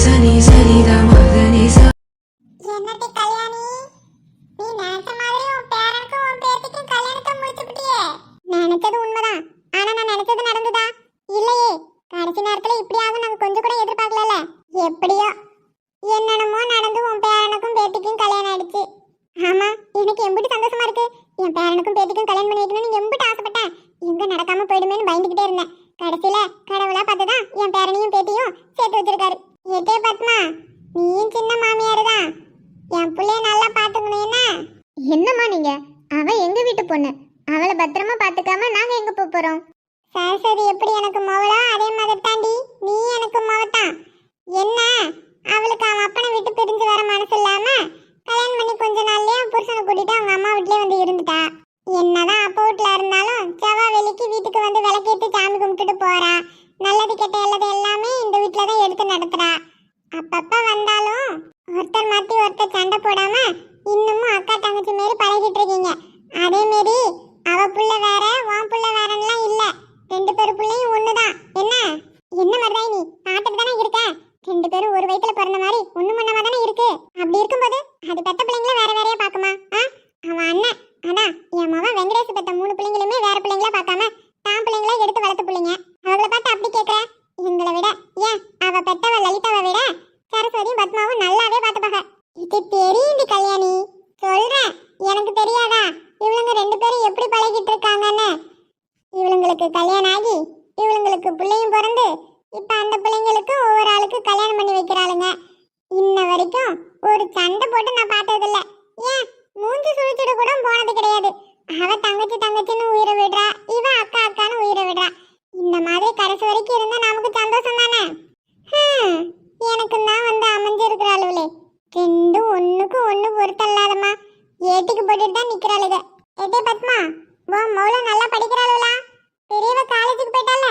சனி சனி த மகனி ச. என்னடி கல்யாணி, நீ நினைச்ச மாதிரி உன் பேரனுக்கும் உன் பேத்திக்கும் கல்யாணத்தை முடிச்சுட்டியே. நினைச்சது உண்மைதான், ஆனா நான் நினைச்சது நடந்துதா இல்லையே. கடைசி நேரத்துல இப்படி ஆகும் நாங்க கொஞ்சம் கூட எதிர்பார்க்கல. எப்படியோ என்னென்னமோ நடந்து உன் பேரனுக்கும் பேத்திக்கும் கல்யாணம் ஆயிடுச்சு. ஆமா, எனக்கு எம்பிட்டு சந்தோஷமா இருக்கு. என் பேரனுக்கும் பேத்திக்கும் கல்யாணம் பண்ணி வைக்கணும்னு எம்பிட்டு ஆசைப்பட்டேன். எங்க நடக்காம போயிடுமேன்னு பயந்துகிட்டே இருந்தேன். கடைசியில கடவுளா பார்த்துதான் என் பேரனையும் பேத்தியும் சேர்த்து வச்சிருக்காரு. ஏதே பத்மா, நீயும் சின்ன மாமியாரு தான். என் பிள்ளைய நல்லா பாத்துக்கணும். என்ன என்னம்மா நீங்க? அவ எங்க வீட்டு பொண்ணு, அவளை பத்திரமா பாத்துக்காம நாங்க எங்க போறோம்? சரஸ்வதி எப்படி எனக்கு மவளோ அதே மாதிரி தாண்டி நீ எனக்கு மவத்தான். என்ன அவளுக்கு அவன் அப்பனை விட்டு பிரிஞ்சு வர மனசு இல்லாம கல்யாணம் பண்ணி கொஞ்ச நாள்லயே புருஷனை கூட்டிட்டு அவங்க அம்மா வீட்லயே வந்து இருந்துட்டா. என்னதான் அப்பா வீட்டுல இருந்தாலும் செவ்வாய் வெளிக்கு வீட்டுக்கு வந்து விளக்கேற்றி சாமி கும்பிட்டுட்டு போறா. நல்லது கெட்ட எல்லாது எல்லாமே இந்த வீட்டுலதான் எடுத்து நடத்துறா. அப்பப்ப வந்தாலும் ஒருத்தர் மாத்தி ஒருத்தர் சண்டை போடாம இன்னமும் அக்கா தங்கச்சி மாரி பழகிட்டு இருக்கீங்க. அதே மாரி அவ புள்ள வேற உன் புள்ள வேறன்னுலாம் இல்ல, ரெண்டு பேரு பிள்ளையும் ஒண்ணுதான். என்ன என்ன மாதிரிதான் நீ பார்த்துட்டு தானே இருக்க. ரெண்டு பேரும் ஒரு வயிற்றுல பிறந்த மாதிரி ஒண்ணு மண்ணமா தானே இருக்கு. அப்படி இருக்கும்போது அது பெத்த பிள்ளைங்கள வேற வேறையா பாக்குமா? அவன் அண்ணன் அதான் என் மகன் வெங்கடேஷ் பெத்த 3 பிள்ளைங்களுமே வேற பிள்ளைங்களா பார்க்காம தான் பிள்ளைங்களா எடுத்து வளர்த்த பிள்ளைங்க. அவளை பார்த்து அப்படி கேட்கற? எங்களை விட ஏன் அவ பெத்தவ லலிதாவை விட சரஸ்வதியும் பத்மாவும் நல்லாவே பார்த்துப்பாங்க. இது தெரியுது கல்யாணி, சொல்றேன். எனக்கு தெரியாதா இவளுங்க ரெண்டு பேரும் எப்படி பழகிட்டு இருக்காங்கன்னு? இவளுங்களுக்கு கல்யாணம் ஆகி இவளுங்களுக்கு பிள்ளையும் பிறந்து இப்ப அந்த பிள்ளைங்களுக்கு ஒவ்வொரு ஆளுக்கு கல்யாணம் பண்ணி வைக்கிறாளுங்க. இன்ன வரைக்கும் ஒரு சண்டை போட்டு நான் பார்த்ததில்ல. ஏன் மூஞ்சி சுழிச்சிட கூட போனது கிடையாது. அவ தங்கச்சி தங்கச்சின்னு உயிரை விடுறா, இவ அக்கா அக்கான்னு உயிரை விடுறா. இந்த மாதிரி கடைசி வரைக்கும் இருந்தா நமக்கு சந்தோஷம் தானே. எனக்கு தான் வந்து அமைஞ்சிருக்கிறாளுவலே ரெண்டும் ஒண்ணுக்கு ஒண்ணு பொருத்தல்லாதம்மா. ஏட்டிக்கு போட்டுட்டு தான் நிக்கிறாளுங்க. ஏட்டே பத்மா, உன் மௌல நல்லா படிக்கிறாளுவலா? பெரியவ காலேஜுக்கு போயிட்டால?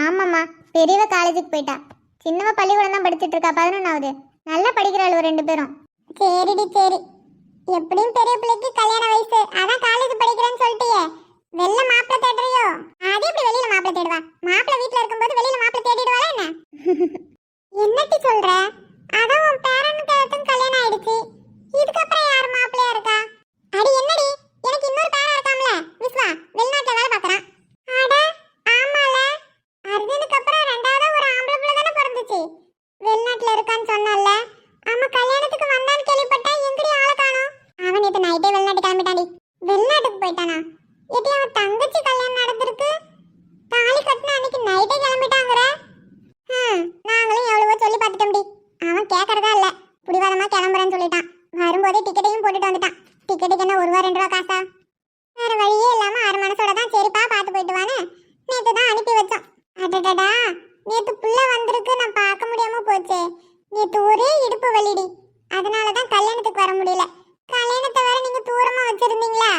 ஆமாம்மா, பெரியவ காலேஜுக்கு போயிட்டா. சின்னவ பள்ளிக்கூடம் தான் படிச்சுட்டு இருக்கா, 11வது. நல்லா படிக்கிறாள் ரெண்டு பேரும். சரிடி சரி. எப்படியும் பெரிய பிள்ளைக்கு கல்யாண வயசு, அதான் காலேஜ் படிக்கிறேன்னு சொல்லிட்டியே. வெளில மாப்பிள்ளை தேடுறியோ? அது எப்படி வெளியில மாப்பிள்ளை தேடுவா? மாப்பிள்ளை வீட்டுல இருக்கும்போது வெளியில மாப்பிள்ளை தேடிடுவாளா என்ன? என்னட்டி சொல்ற? அதான் உன் பேரனுக்கு எல்லாத்துக்கும் கல்யாணம் ஆயிடுச்சு. இதுக்கப்புறம் யார் மாப்பிள்ளையா இருக்கா? அடி என்னடி, எனக்கு இன்னொரு பேரன் இருக்காம்ல, விஸ்வா, வெளிநாட்டுல வேலை பார்க்கறான். அட ஆமால, அர்ஜுனுக்கு அப்புறம் ரெண்டாவது ஒரு ஆம்பளை பிள்ளை தானே பிறந்துச்சு. வெளிநாட்டுல இருக்கான்னு சொன்னால. ஆமா, கல்யாணத்துக்கு வந்தான்னு கேள்விப்பட்டேன். எங்கடி ஆளை காணோம்? அவன் நேற்று நைட்டே வெளிநாட்டு கிளம்பிட்டாடி. வெளிநாட்டுக்கு போயிட்டானா? ஏட்டி அவன் தங்கச்சி கல்யாணம் நடந்திருக்கு, தாலி கட்டின அன்னைக்கு நைட்டே கிளம்பிட்டாங்கற. நாங்களும் எவ்வளவோ சொல்லி பார்த்துட்டோம்டி. அவன் கேட்கறதா இல்ல, புடிவாதமா கிளம்புறேன்னு சொல்லிட்டான். வரும்போதே டிக்கெட்டையும் போட்டுட்டு வந்துட்டான். டிக்கெட்டுக்கு என்ன 1 ரூபா 2 ரூபா காசா? வேற வழியே இல்லாம அரை மனசோட தான் சரிப்பா பார்த்து போயிட்டு வான்னு நேற்று தான் அனுப்பி வச்சோம். அடடடா, நேற்று புள்ள வந்திருக்கு, நான் பார்க்க முடியாம போச்சே. நேற்று ஒரே இடுப்பு வலிடி, அதனாலதான் கல்யாணத்துக்கு வர முடியல. கல்யாணத்தை வேற நீங்க தூரமா வச்சிருந்தீங்களா?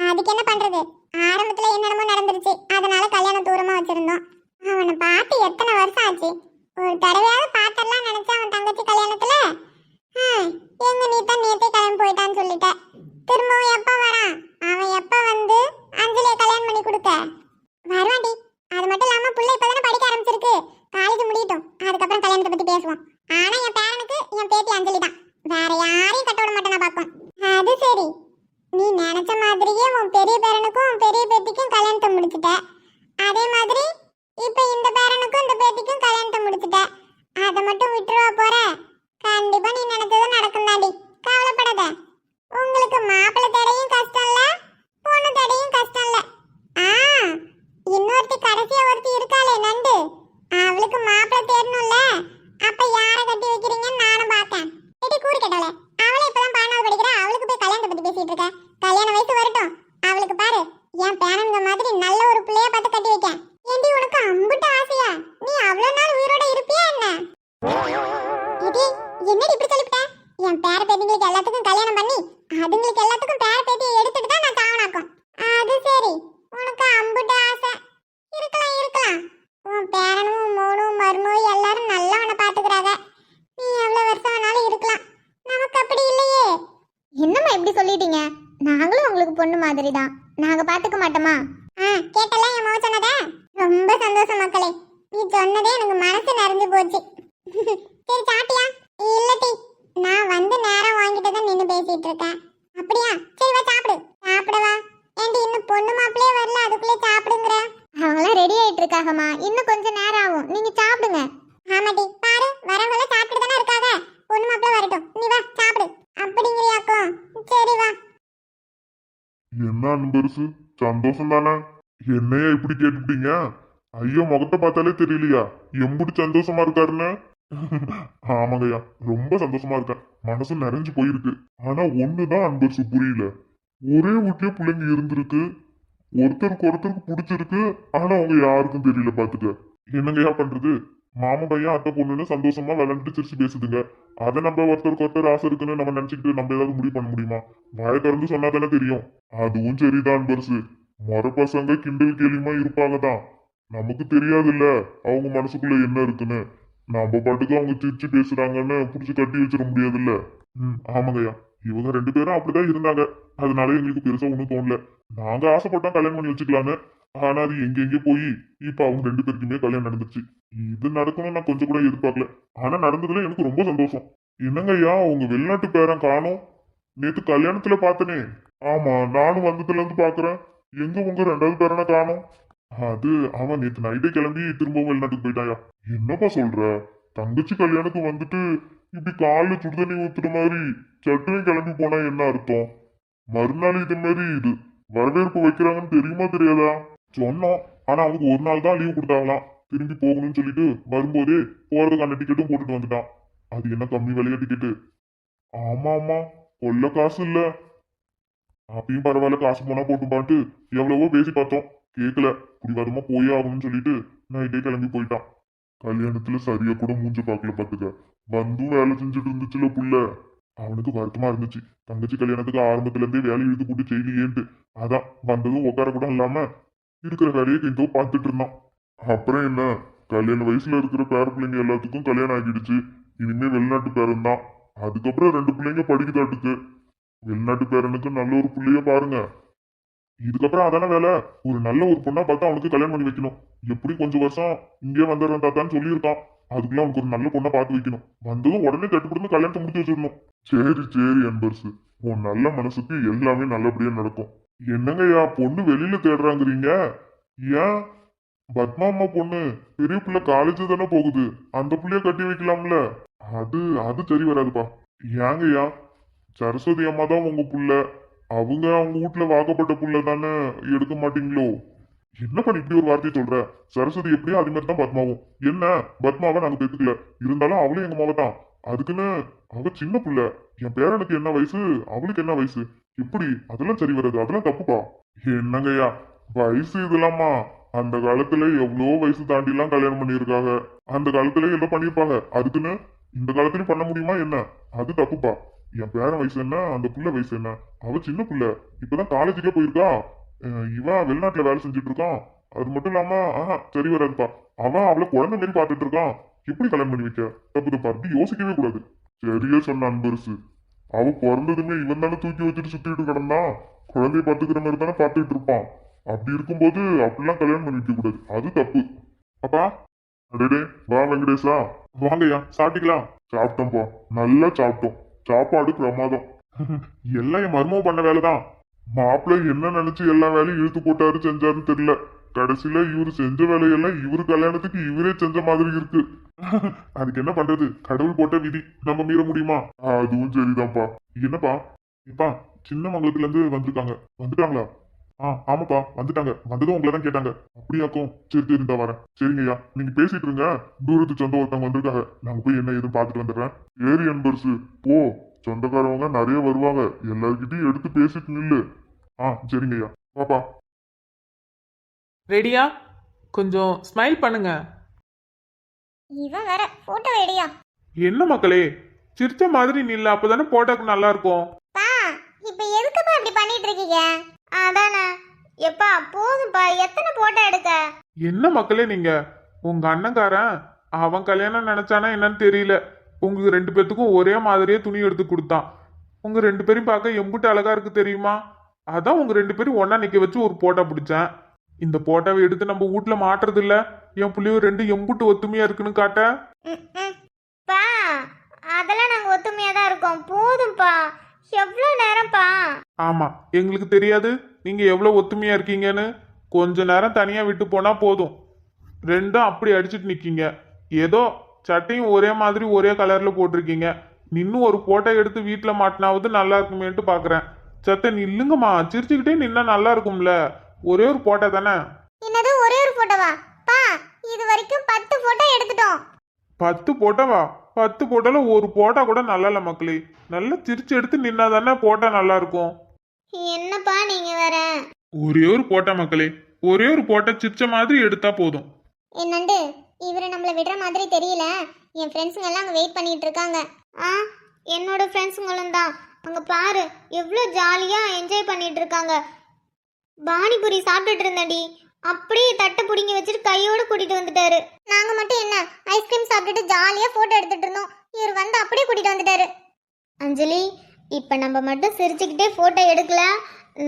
அதுக்கு என்ன பண்றது, ஆரம்பத்துல என்னென்னமோ நடந்துருச்சு, அதனால கல்யாணம் தூரமா வச்சிருந்தோம். அவனை பார்த்து எத்தனை வருஷம் ஆச்சு. ஒரு தடவையாவது பார்த்தெல்லாம் நினைச்சா அவன் தங்கச்சி கல்யாணத்துல. எங்க நீ தான் நேத்தே கிளம்பி போயிட்டான்னு சொல்லிட்ட. திரும்பவும் எப்ப வரான்? அவன் எப்ப வந்து அஞ்சலியை கல்யாணம் பண்ணி கொடுக்க வருவாண்டி. அது மட்டும் இல்லாம புள்ள இப்பதானே படிக்க ஆரம்பிச்சிருக்கு, காலேஜ் முடியட்டும், அதுக்கப்புறம் கல்யாணத்தை பத்தி பேசுவோம். ஆனா என் பேரனுக்கு என் பேத்தி அஞ்சலி தான், வேற யாரையும் கட்ட விட மாட்டேன் நான் பார்ப்போம். அது சரி, நீ நினைச்ச மாதிரியே உன் பெரிய பேரனுக்கும் உன் பெரிய பேத்திக்கும் கல்யாணத்தை முடிச்சுட்ட. அதே மாதிரி இப்ப இந்த பேரனுக்கும் இந்த பேத்திக்கும் கல்யாணத்தை முடிச்சுட்ட. அதை மட்டும் விட்டுருவா போற? கண்டிப்பா நீ நினைச்சது நடக்கும் தாண்டி, கவலைப்படாத. உங்களுக்கு மாப்பிள்ளை தேடையும் கஷ்டம் இல்ல, பொண்ணு தேடையும் கஷ்டம் இல்ல. இன்னொருத்தி கடைசியா ஒருத்தி இருக்காளே நண்டு, அவளுக்கு மாப்பிள்ளை தேடணும்ல. அப்ப யாரை கட்டி வைக்கிறீங்கன்னு நானும் பார்த்தேன். எடி கூறு கேட்டாளே, அவளே இப்பதான் 12வது படிக்கிறா, அவளுக்கு போய் கல்யாணத்தை பத்தி பேசிட்டு இருக்க. கல்யாண வயசு வரட்டும், அவளுக்கு பாரு என் பேரனுங்க மாதிரி நல்ல ஒரு பிள்ளைய பார்த்து கட்டி வைக்க. ஏண்டி உனக்கு அம்புட்ட ஆசையா? நீ அவ்வளவு நாள் உயிரோட இருப்பியா என்ன? இது என்னடி இப்படி சொல்லிவிட்ட? என் பேர பேத்திங்களுக்கு எல்லாத்துக்கும் கல்யாணம் பண்ணி அதுங்களுக்கு எல்லாத்துக்கும் பேர பேத்தியை எடுத்துட்டு தான் நான் சாவனாக்கும். அது சரி, உனக்கு அம்புட்ட ஆசை. இருக்கலாம் இருக்கலாம், உன் பேரனும் மோனும் மருமோய் எல்லாரும் நல்லா உன்னை பாத்துக்கிறாங்க. நீ எவ்வளவு வருஷம் வேணாலும் இருக்கலாம், நமக்கு அப்படி இல்லையே. என்னம்மா இப்படி சொல்லிட்டீங்க? நாங்களும் உங்களுக்கு பொண்ணு மாதிரி தான், நாங்க பாத்துக்க மாட்டோமா? கேட்டல என் மோ சொன்னதே ரொம்ப சந்தோஷம் மக்களே. நீ சொன்னதே எனக்கு மனசு நிறைஞ்சு போச்சு. சரி சாப்பிட்டியா? இல்லடி, நான் வந்து நேரம் வாங்கிட்டு தான் நின்னு பேசிட்டு இருக்கேன். அப்படியா? சரி வா சாப்பிடு. சாப்பிடவா? ஏண்டி இன்னும் பொண்ணு மாப்பிளையே வரல, அதுக்குள்ளே சாப்பிடுங்கற? அவங்களாம் ரெடி ஆயிட்டு இருக்காங்கம்மா, இன்னும் கொஞ்சம் நேரம் ஆகும், நீங்க சாப்பிடுங்க. ஆமாடி, பாரு வரவங்கள சாப்பிட்டு தானே இருக்காங்க. பொண்ணு மாப்பிளை வரட்டும், நீ வா சாப்பிடு. அப்படிங்கறியாக்கும்? சரி வா. என்ன அன்பரசு, சந்தோஷம் தானே? என்னையா இப்படி கேட்டுட்டீங்க? ஐயோ, முகத்தை பார்த்தாலே தெரியலையா எம்புடி சந்தோஷமா இருக்காருன்னு? ஆமாங்கய்யா, ரொம்ப சந்தோஷமா இருக்கேன். மனசு நிறைஞ்சு போயிருக்கு. ஆனா ஒண்ணுதான் அன்பரசு புரியல. ஒரே வீட்லயே பிள்ளைங்க இருந்திருக்கு, ஒருத்தருக்கு ஒருத்தருக்கு பிடிச்சிருக்கு. ஆனா அவங்க யாருக்கும் தெரியல. பாத்துக்க, என்னங்கய்யா பண்றது? மாமன் பையன் அத்தை பொண்ணுன்னு சந்தோஷமா விளையாண்டுட்டு சிரிச்சு பேசுதுங்க. அதை நம்ம ஒருத்தருக்கு ஒருத்தர் ஆசை இருக்குன்னு நம்ம நினைச்சுக்கிட்டு நம்ம ஏதாவது முடிவு பண்ண முடியுமா? வாயை திறந்து சொன்னா தானே தெரியும். அதுவும் சரிதான் பெருசு. மொற பசங்க கிண்டல் கேலியுமா இருப்பாங்க தான். நமக்கு தெரியாதுல்ல அவங்க மனசுக்குள்ள என்ன இருக்குன்னு. நம்ம பாட்டுக்கு அவங்க சிரிச்சு பேசுறாங்கன்னு புடிச்சு கட்டி வச்சிட முடியாதுல்ல. ஆமாங்கய்யா, இவங்க ரெண்டு பேரும் அப்படிதான் இருந்தாங்க. அதனால எங்களுக்கு பெருசா ஒண்ணும் தோணல. நாங்க ஆசைப்பட்டோம் கல்யாணம் பண்ணி வச்சுக்கலான்னு. ஆனா அது எங்கெங்கே போய் இப்ப அவங்க ரெண்டு பேருக்குமே கல்யாணம் நடந்துச்சு. இது நடக்கணும்னு நான் கொஞ்சம் கூட எதிர்பார்க்கல. ஆனா நடந்ததுல எனக்கு ரொம்ப சந்தோஷம். என்னங்கய்யா, உங்க வெளிநாட்டு பேரன் காணோம்? நேத்து கல்யாணத்துல பார்த்தனே. ஆமா, நானும் வந்ததுல இருந்து பாக்குறேன். எங்க உங்க ரெண்டாவது பேரனை காணோம்? அது அவன் நேத்து நைட்டே கிளம்பி திரும்பவும் வெளிநாட்டுக்கு போயிட்டாயா. என்னப்பா சொல்ற? தங்கச்சி கல்யாணத்துக்கு வந்துட்டு இப்படி காலில் சுடுதண்ணி ஊத்துற மாதிரி சட்டுன்னு கிளம்பி போனா என்ன அர்த்தம்? மறுநாள் இது மாதிரி இது வரவேற்பு வைக்கிறாங்கன்னு தெரியுமா தெரியாதா? சொன்னோம். ஆனா அவனுக்கு ஒரு நாள் தான் லீவ் கொடுத்தாங்களாம். திரும்பி போகணும்னு சொல்லிட்டு வரும்போதே போறதுக்கான டிக்கெட்டும் போட்டுட்டு வந்துட்டான். அது என்ன கம்மி விலையா டிக்கெட்டு? ஆமா ஆமா, கொள்ள காசு இல்ல. அப்பயும் பரவாயில்ல, காசு போனா போட்டுப்பான்ட்டு எவ்வளவோ பேசி பார்த்தோம். கேட்கல. பிடிவாதமா போயே ஆகணும்னு சொல்லிட்டு நைட்டே கிளம்பி போயிட்டான். கல்யாணத்துல சரியா கூட மூஞ்ச பாக்கல. பாத்துக்க, வந்தும் வேலை செஞ்சுட்டு இருந்துச்சுல புள்ள. அவனுக்கு வருத்தமா இருந்துச்சு. தங்கச்சி கல்யாணத்துக்கு ஆரம்பத்துல இருந்தே வேலை இழுத்து கூட்டி செய்யலையேன்ட்டு. அதான் வந்ததும் உட்கார கூட இல்லாம இருக்கிற வேலையை எங்கோ பார்த்துட்டு இருந்தான். அப்புறம் என்ன, கல்யாண வயசுல இருக்கிற பேர பிள்ளைங்க எல்லாத்துக்கும் கல்யாணம் ஆகிடுச்சு. இனிமே வெளிநாட்டு பேரன் தான். அதுக்கப்புறம் ரெண்டு பிள்ளைங்க படிக்குதாட்டுக்கு. வெளிநாட்டு பேரனுக்கு நல்ல ஒரு பிள்ளைய பாருங்க. இதுக்கப்புறம் அதான வேலை. ஒரு நல்ல ஒரு பொண்ணா பார்த்து அவனுக்கு கல்யாணம் பண்ணி வைக்கணும். எப்படி கொஞ்சம் வருஷம் இங்கே வந்துடுறேன் தாத்தான்னு சொல்லியிருக்கான். அதுக்குள்ள அவனுக்கு ஒரு நல்ல பொண்ணா பார்த்து வைக்கணும். வந்ததும் உடனே தட்டுப்படுத்து கல்யாணத்தை முடிச்சு வச்சிடணும். சரி சரி அன்பர்ஸு, உன் நல்ல மனசுக்கு எல்லாமே நல்லபடியா நடக்கும். என்னங்கய்யா, பொண்ணு வெளியில தேடுறாங்கிறீங்க? ஏன்? பத்மா அம்மா பொண்ணு பெரிய பிள்ளை காலேஜ் தானே போகுது. அந்த பிள்ளைய கட்டி வைக்கலாம்ல. அது அது சரி வராதுப்பா. ஏங்கய்யா? சரஸ்வதி அம்மா தான் உங்க புள்ள. அவங்க வீட்டுல வாக்கப்பட்ட புள்ள தானே, எடுக்க மாட்டீங்களோ? என்ன பண்ணி இப்படி ஒரு வார்த்தையை சொல்ற? சரஸ்வதி எப்படியோ அது மாதிரி தான் பத்மாவும். என்ன, பத்மாவை நாங்க பெற்றுக்கல, இருந்தாலும் அவளும் எங்க மாவ தான். அதுக்குன்னு அவ சின்ன புள்ள. என் பேரனுக்கு என்ன வயசு, அவளுக்கு என்ன வயசு? எப்படி அதெல்லாம் சரி வராது, அதெல்லாம் தப்புப்பா. என்னங்கய்யா வயசு இதெல்லாமா? அந்த காலத்துல எவ்வளோ வயசு தாண்டி எல்லாம் கல்யாணம் பண்ணியிருக்காங்க. அந்த காலத்துல எல்லாம் பண்ணியிருப்பாங்க. அதுக்குன்னு இந்த காலத்துலயும் பண்ண முடியுமா என்ன? அது தப்புப்பா. என் பேரன் வயசு என்ன, அந்த புள்ள வயசு என்ன? அவ சின்ன புள்ள, இப்பதான் காலேஜுக்கே போயிருக்கா. இவன் வெளிநாட்டுல வேலை செஞ்சுட்டு இருக்கான். அது மட்டும் இல்லாம சரி வராதுப்பா. அவன் அவளை குழந்தை மாரி பாத்துட்டு இருக்கான். எப்படி கல்யாணம் பண்ணி வைக்க? தப்பு தப்பா அப்படி யோசிக்கவே கூடாது. சரியா சொன்ன அன்பரசு. அவ பிறந்ததுமே இவன் தானே தூக்கி வச்சுட்டு சுத்திட்டு கிடந்தான். குழந்தைய பாத்துக்கிற மாதிரி தானே பாத்துக்கிட்டு இருப்பான். அப்படி இருக்கும்போது அப்படிலாம் கல்யாணம் பண்ணி வைக்க கூடாது, அது தப்பு. அப்பா, அடடே வா வெங்கடேஷா. வாங்கய்யா, சாப்பிட்டீங்களா? சாப்பிட்டோம்ப்பா, நல்லா சாப்பிட்டோம். சாப்பாடு பிரமாதம். எல்லாம் என் மருமகம் பண்ண வேலைதான். மாப்பிள்ளை என்ன நினைச்சு எல்லா வேலையும் இழுத்து போட்டாரு செஞ்சாருன்னு தெரியல. கடைசியில இவரு செஞ்ச வேலையெல்லாம் இவரு கல்யாணத்துக்கு இவரே செஞ்ச மாதிரி இருக்கு. அதுக்கு என்ன பண்றது, கடவுள் போட்ட விதி, நம்ம மீற முடியுமா? அதுவும் சரிதான்ப்பா. என்னப்பா, இப்பா சின்ன மங்கலத்துல இருந்து வந்திருக்காங்க. வந்துட்டாங்களா? ஆமாப்பா வந்துட்டாங்க. வந்ததும் உங்களை தான் கேட்டாங்க. அப்படியாக்கும்? சரி சரி இருந்தா வரேன். சரிங்கய்யா, நீங்க பேசிட்டு இருங்க. தூரத்து சொந்த ஒருத்தவங்க வந்திருக்காங்க. நாங்க போய் என்ன எதுவும் பார்த்துட்டு வந்துடுறேன். ஏரி என்பர்ஸு போ, சொந்தக்காரவங்க நிறைய வருவாங்க. எல்லார்கிட்டையும் எடுத்து பேசிட்டு நில்லு. சரிங்கய்யா, பாப்பா. ரெடியா? கொஞ்சம் ஸ்மைல் பண்ணுங்க. இவன் வேற போட்டோ ரெடியா? என்ன மக்களே, சிரிச்ச மாதிரி நில்ல, அப்பதானே போட்டோக்கு நல்லா இருக்கும். பா, இப்ப எதுக்குப்பா இப்படி பண்ணிட்டு இருக்கீங்க? அதானே. எப்பா போதும்பா, எத்தனை போட்டோ எடுக்க? என்ன மக்களே நீங்க, உங்க அண்ணன்காரன் அவன் கல்யாணம் நினைச்சானா என்னன்னு தெரியல, உங்க ரெண்டு பேத்துக்கும் ஒரே மாதிரியே துணி எடுத்து கொடுத்தான். உங்க ரெண்டு பேரும் பார்க்க எம்புட்டு அழகா இருக்கு தெரியுமா? அதான் உங்க ரெண்டு பேரும் ஒன்னா நிக்க வச்சு ஒரு போட்டோ பிடிச்சேன். இந்த போட்டோவை எடுத்து நம்ம வீட்டுல மாட்டுறது இல்ல, என் புள்ளியும் ரெண்டு எம்புட்டு ஒத்துமையா இருக்குன்னு காட்ட. பா அதெல்லாம் நாங்க ஒத்துமையா தான் இருக்கோம், போதும்பா. எவ்வளோ நேரம்ப்பா? ஆமா, எங்களுக்கு தெரியாது நீங்க எவ்வளவு ஒத்துமையா இருக்கீங்கன்னு. கொஞ்ச நேரம் தனியா விட்டு போனா போதும், ரெண்டும் அப்படி அடிச்சுட்டு நிக்கீங்க. ஏதோ சட்டையும் ஒரே மாதிரி ஒரே கலர்ல போட்டிருக்கீங்க. இன்னும் ஒரு போட்டோ எடுத்து வீட்டுல மாட்டினாவது நல்லா இருக்குமேன்ட்டு பாக்குறேன். சத்த நில்லுங்கம்மா, சிரிச்சுக்கிட்டே நின்னா நல்லா இருக்கும்ல. ஒரே ஒரு போட்டோ தானே. என்னது ஒரே ஒரு போட்டோவா? பா இது வரைக்கும் 10 போட்டோ எடுத்துட்டோம். 10 போட்டோவா? 10 போட்டோல ஒரு போட்டோ கூட நல்லா இல்ல மக்களே. நல்லா சிரிச்சு எடுத்து நின்னா தானே போட்டோ நல்லா இருக்கும். என்னப்பா நீங்க வேற. ஒரே ஒரு போட்டோ மக்களே, ஒரே ஒரு போட்டோ சிரிச்ச மாதிரி எடுத்தா போதும். என்னண்டு இவரை நம்மள விடுற மாதிரி தெரியல. என் ஃப்ரெண்ட்ஸுங்க எல்லாம் அங்கே வெயிட் பண்ணிட்டு இருக்காங்க. என்னோட ஃப்ரெண்ட்ஸுங்களும் தான். அங்கே பாரு எவ்வளோ ஜாலியாக என்ஜாய் பண்ணிட்டு இருக்காங்க. பானிபூரி சாப்பிட்டுட்டு இருந்தேன்டி, அப்படியே தட்டை பிடிங்கி வச்சுட்டு கையோடு கூட்டிட்டு வந்துட்டாரு. நாங்கள் மட்டும் என்ன ஐஸ்கிரீம் சாப்பிட்டுட்டு ஜாலியாக ஃபோட்டோ எடுத்துட்டு இருந்தோம். இவர் வந்து அப்படியே கூட்டிட்டு வந்துட்டாரு. அஞ்சலி, இப்போ நம்ம மட்டும் சிரிச்சுக்கிட்டே ஃபோட்டோ எடுக்கல,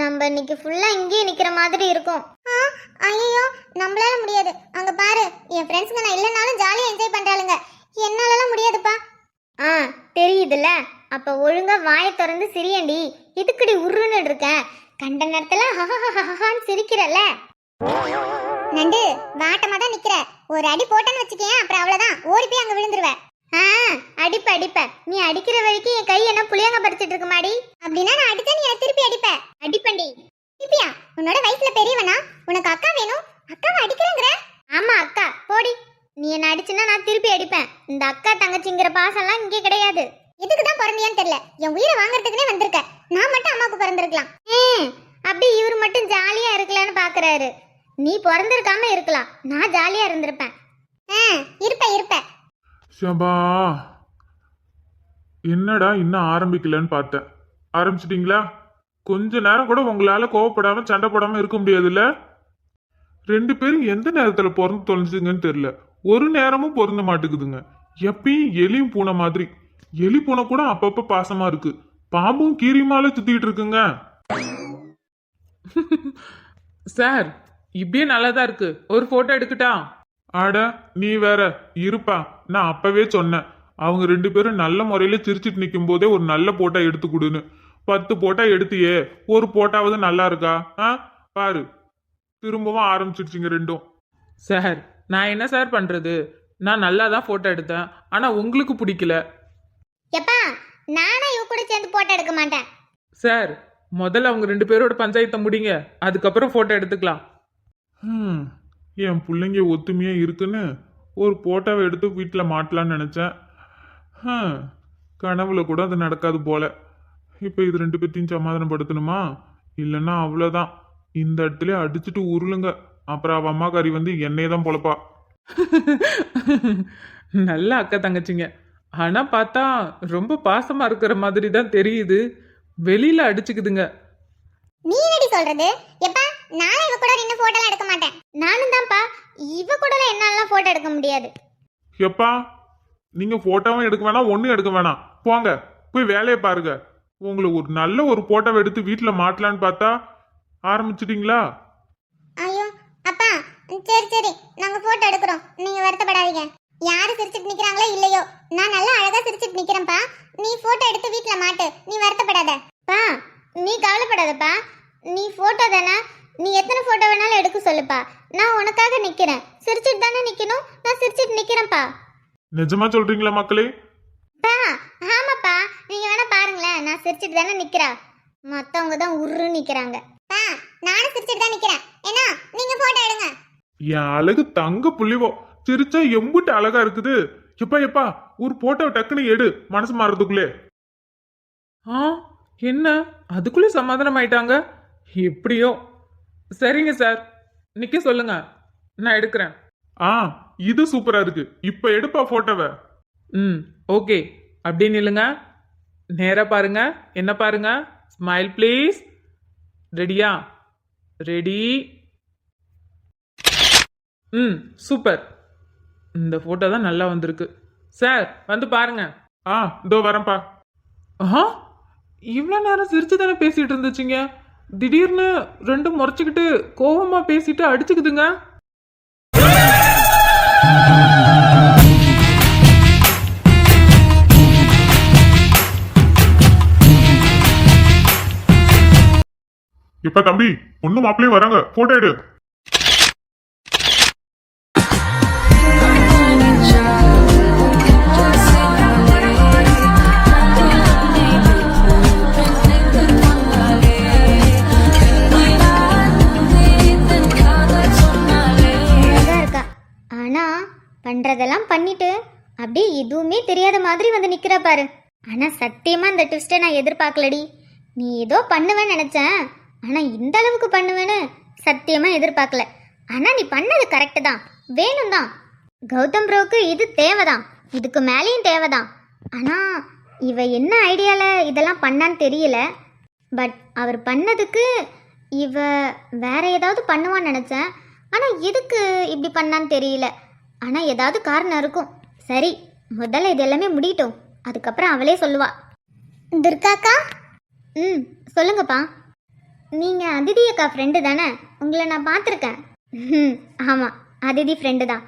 நம்ம இன்னைக்கு ஃபுல்லாக இங்கேயே நிற்கிற மாதிரி இருக்கும். ஐயோ நம்மளால முடியாது. அங்கே பாரு என் ஃப்ரெண்ட்ஸுங்க நான் இல்லைனாலும் ஜாலியாக என்ஜாய் பண்ணுறாளுங்க. என்னாலலாம் முடியாதுப்பா. தெரியுதுல்ல, அப்போ ஒழுங்காக வாயை திறந்து சிரியண்டி. இதுக்குடி உருன்னு இருக்கேன். கண்ட நேரத்தில் ஹஹஹஹான்னு சிரிக்கிறல்ல. நண்டு வாட்டமாக தான் நிற்கிற. ஒரு அடி போட்டேன்னு வச்சுக்கேன், அப்புறம் அவ்வளோதான், ஓடி போய் அங்கே விழுந்துருவேன். அடிப்ப நீ அடிக்கிற வரைக்கும் என் கை என்ன புளியங்க படிச்சிட்டு இருக்கு மாடி. அப்படின்னா நான் அடிச்சா நீ எனக்கு திருப்பி அடிப்பண்டி. திருப்பியா? உன்னோட வயசுல பெரியவனா? உனக்கு அக்கா வேணும், அக்காவை அடிக்கிறேங்கிற? ஆமா அக்கா, போடி. நீ என்ன அடிச்சுன்னா நான் திருப்பி அடிப்பேன். இந்த அக்கா தங்கச்சிங்கிற பாசம்லாம் இங்கே கிடையாது. எதுக்கு தான் பிறந்தியான்னு தெரியல, என் உயிரை வாங்குறதுக்குனே வந்திருக்க. நான் மட்டும் அம்மாவுக்கு பிறந்திருக்கலாம். அப்படி இவர் மட்டும் ஜாலியா இருக்கலான்னு பாக்குறாரு. நீ பிறந்திருக்காம இருக்கலாம், நான் ஜாலியா இருந்திருப்பேன். இருப்ப ஷபா, என்னடா இன்னும் ஆரம்பிக்கலன்னு பார்த்தேன். ஆரம்பிச்சிட்டீங்களா? கொஞ்ச நேரம் கூட உங்களால கோவப்படாம சண்டை போடாம இருக்க முடியாதுல்ல? 2 பேரும் எந்த நேரத்துல பிறந்து தொலைஞ்சுங்கன்னு தெரியல. ஒரு நேரமும் பொருந்த மாட்டேங்குதுங்க. எப்பயும் எலியும் பூனை மாதிரி. எலி பூனை கூட அப்பப்ப பாசமா இருக்கு, பாம்பும் கீரியுமால சுத்திட்டு இருக்குங்க. சார், இப்படியே நல்லதா இருக்கு, ஒரு போட்டோ எடுக்கட்டா? ஆட நீ வேற இருப்பா. நான் அப்பவே சொன்னேன், அவங்க 2 பேரும் நல்ல முறையில சிரிச்சிட்டு நிற்கும் போதே ஒரு நல்ல போட்டோ எடுத்து கொடுன்னு. 10 போட்டோ எடுத்தியே, ஒரு போட்டாவது நல்லா இருக்கா? பாரு, திரும்பவும் ஆரம்பிச்சிருச்சுங்க ரெண்டும். சார், நான் என்ன சார் பண்றது? நான் நல்லா தான் போட்டோ எடுத்தேன், ஆனா உங்களுக்கு பிடிக்கல. எப்பா, நானும் இவ கூட சேர்ந்து போட்டோ எடுக்க மாட்டேன். சார், முதல்ல அவங்க 2 பேரோட பஞ்சாயத்தை முடிங்க, அதுக்கப்புறம் போட்டோ எடுத்துக்கலாம். என் பிள்ளைங்க ஒத்துமையா இருக்குன்னு ஒரு போட்டோவை எடுத்து வீட்டில் மாட்டலான்னு நினச்சேன். கனவுல கூட அது நடக்காது போல. இப்போ இது 2 பேர்த்தையும் சமாதானப்படுத்தணுமா? இல்லைன்னா அவ்வளோதான், இந்த இடத்துல அடிச்சுட்டு உருளுங்க. அப்புறம் அவ அம்மா கறி வந்து என்னையே தான் பொழப்பா. நல்ல அக்கா தங்கச்சிங்க, ஆனா பார்த்தா ரொம்ப பாசமா இருக்கிற மாதிரி தான் தெரியுது. வெளியில அடிச்சுக்குதுங்க. நீ என்னடி சொல்றது? எப்பா, நான் இவ கூட நின்று போட்டோ எடுக்க மாட்டேன். நானும் தான்ப்பா, இவ கூட என்னாலலாம் போட்டோ எடுக்க முடியாது. எப்பா, நீங்க போட்டோவும் எடுக்க வேணாம், ஒன்றும் எடுக்க வேணாம், போங்க போய் வேலையை பாருங்க. உங்களை ஒரு நல்ல ஒரு போட்டோவை எடுத்து வீட்டில் மாட்டலான்னு பார்த்தா ஆரம்பிச்சிட்டிங்களா? ஐயோ அப்பா, சரி நாங்க போட்டோ எடுக்கிறோம், நீங்க வருத்தப்படாதீங்க. யாரு சிரிச்சிட்டு நிக்கிறாங்களோ இல்லையோ, நான் நல்லா அழகா சிரிச்சிட்டு நிக்கிறேன்ப்பா. நீ போட்டோ எடுத்து வீட்ல மாட்டு, நீ வருத்தப்படாத. பா, நீ கவலைப்படாதப்பா. நீ போட்டோ தானே, நீ எத்தனை போட்டோ வேணாலும் எடுக்க சொல்லுப்பா. நான் உனக்காக நிக்கிறேன். சிரிச்சிட்டு தானே நிக்கணும், நான் சிரிச்சிட்டு நிக்கிறேன்ப்பா. நிஜமா சொல்றீங்களா மக்களே? பா, ஆமாப்பா, நீங்க வேணா பாருங்களேன், நான் சிரிச்சிட்டு தானே நிக்கிறா. மத்தவங்க தான் உருன்னு நிக்கிறாங்க. பா, நானும் சிரிச்சிட்டு தான் நிக்கிறேன். என்ன, நீங்க போட்டோ எடுங்க. என் அழகு தங்க புள்ளிவோ, சிரிச்சா எம்புட்டு அழகா இருக்குது. எப்பா ஒரு போட்டோ டக்குன்னு எடு, மனசு மாறதுக்குள்ளே. என்ன அதுக்குள்ளே சமாதானம் ஆயிட்டாங்க? எப்படியோ. சரிங்க சார், நிக்க சொல்லுங்க, நான் எடுக்கிறேன். இது சூப்பரா இருக்கு, இப்ப எடுப்பா போட்டோவை. ஓகே, அப்படியே நில்லுங்க, நேரா பாருங்க, என்ன பாருங்க, ஸ்மைல் ப்ளீஸ். ரெடியா? ரெடி. சூப்பர். இந்த போட்டோ தான் நல்லா வந்திருக்கு. சார் வந்து பாருங்க. இதோ வரேன்ப்பா. இவ்வளோ நேரம் சிரிச்சு தானே பேசிட்டு இருந்துச்சுங்க, திடீர்னு 2 முறைச்சிக்கிட்டு கோவமா பேசிட்டு அடிச்சுக்குதுங்க. இப்ப தம்பி பொண்ணு மாப்பிள்ளையும் வராங்க, போட்டோ எடு. அழகா இருக்கா. ஆனா பண்றதெல்லாம் பண்ணிட்டு அப்படியே எதுவுமே தெரியாத மாதிரி வந்து நிக்கிற பாரு. ஆனா சத்தியமா இந்த ட்விஸ்ட்டை நான் எதிர்பார்க்கலடி. நீ ஏதோ பண்ணுவேன்னு நினைச்சேன், ஆனா இந்த அளவுக்கு பண்ணுவேன்னு சத்தியமா எதிர்பார்க்கல. ஆனா நீ பண்ணது கரெக்டு தான், வேணும் தான். கௌதம் ப்ரோக்கு இது தேவைதான், இதுக்கு மேலேயும் தேவைதான். ஆனா இவ என்ன ஐடியால இதெல்லாம் பண்ணான்னு தெரியல. பட் அவர் பண்ணதுக்கு இவ வேற ஏதாவது பண்ணுவான்னு நினைச்சேன். ஆனா எதுக்கு இப்படி பண்ணான்னு தெரியல. ஆனா ஏதாவது காரணம் இருக்கும். சரி, முதல்ல இது எல்லாமே முடியட்டும், அதுக்கப்புறம் அவளே சொல்லுவா. துர்காக்கா, சொல்லுங்கப்பா. நீங்க அதிதி அக்கா ஃப்ரெண்டு தானே? உங்களை நான் பார்த்துருக்கேன். ஆமாம், அதிதி ஃப்ரெண்டு தான்.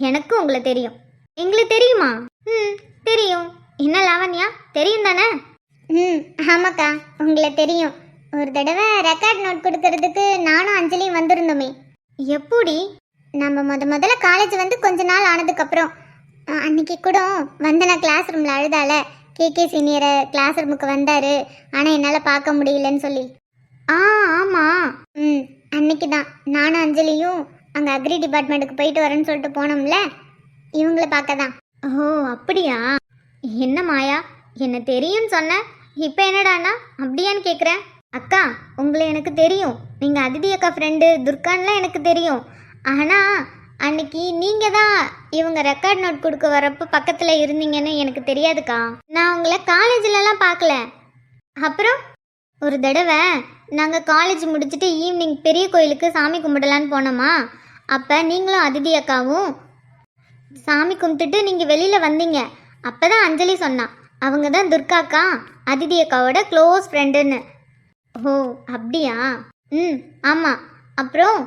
எனக்கும் உங்களை தெரியும். எங்களுக்கு தெரியுமா? தெரியும். என்ன லாவண்யா, தெரியும் தானே? ஆமாக்கா, உங்களை தெரியும். ஒரு தடவை ரெக்கார்ட் நோட் கொடுக்கறதுக்கு நானும் அஞ்சலியும் வந்திருந்தோமே. எப்படி? நம்ம முதல்ல காலேஜ் வந்து கொஞ்ச நாள் ஆனதுக்கப்புறம் அன்னைக்கு கூட வந்தனா கிளாஸ் ரூமில் அழுதால. கேகே சீனியரை கிளாஸ் ரூமுக்கு வந்தார், ஆனால் என்னால் பார்க்க முடியலன்னு சொல்லி. ஆமாம். அன்னைக்கு தான் நானும் அஞ்சலியும் அங்கே அக்ரி டிபார்ட்மெண்ட்டுக்கு போயிட்டு வரேன்னு சொல்லிட்டு போனோம்ல, இவங்களை பார்க்க தான். ஓ அப்படியா? என்ன மாயா, என்ன தெரியும்னு சொன்ன, இப்போ என்னடாண்ணா அப்படியான்னு கேட்குறேன். அக்கா, உங்களை எனக்கு தெரியும். நீங்கள் அதிதி அக்கா ஃப்ரெண்டு துர்கான்லாம் எனக்கு தெரியும். ஆனால் அன்னைக்கு நீங்கள் தான் இவங்க ரெக்கார்ட் நோட் கொடுக்க வரப்போ பக்கத்தில் இருந்தீங்கன்னு எனக்கு தெரியாதுக்கா. நான் உங்களை காலேஜிலலாம் பார்க்கல. அப்புறம் ஒரு தடவை நாங்கள் காலேஜ் முடிச்சுட்டு ஈவினிங் பெரிய கோயிலுக்கு சாமி கும்பிடலான்னு போனோமா, அப்போ நீங்களும் அதிதி அக்காவும் சாமி கும்பிட்டுட்டு நீங்கள் வெளியில் வந்தீங்க. அப்போ தான் அஞ்சலி சொன்னான், அவங்க தான் துர்காக்கா அதிதி அக்காவோட க்ளோஸ் ஃப்ரெண்டுன்னு. ஓ அப்படியா? ஆமாம். அப்புறம்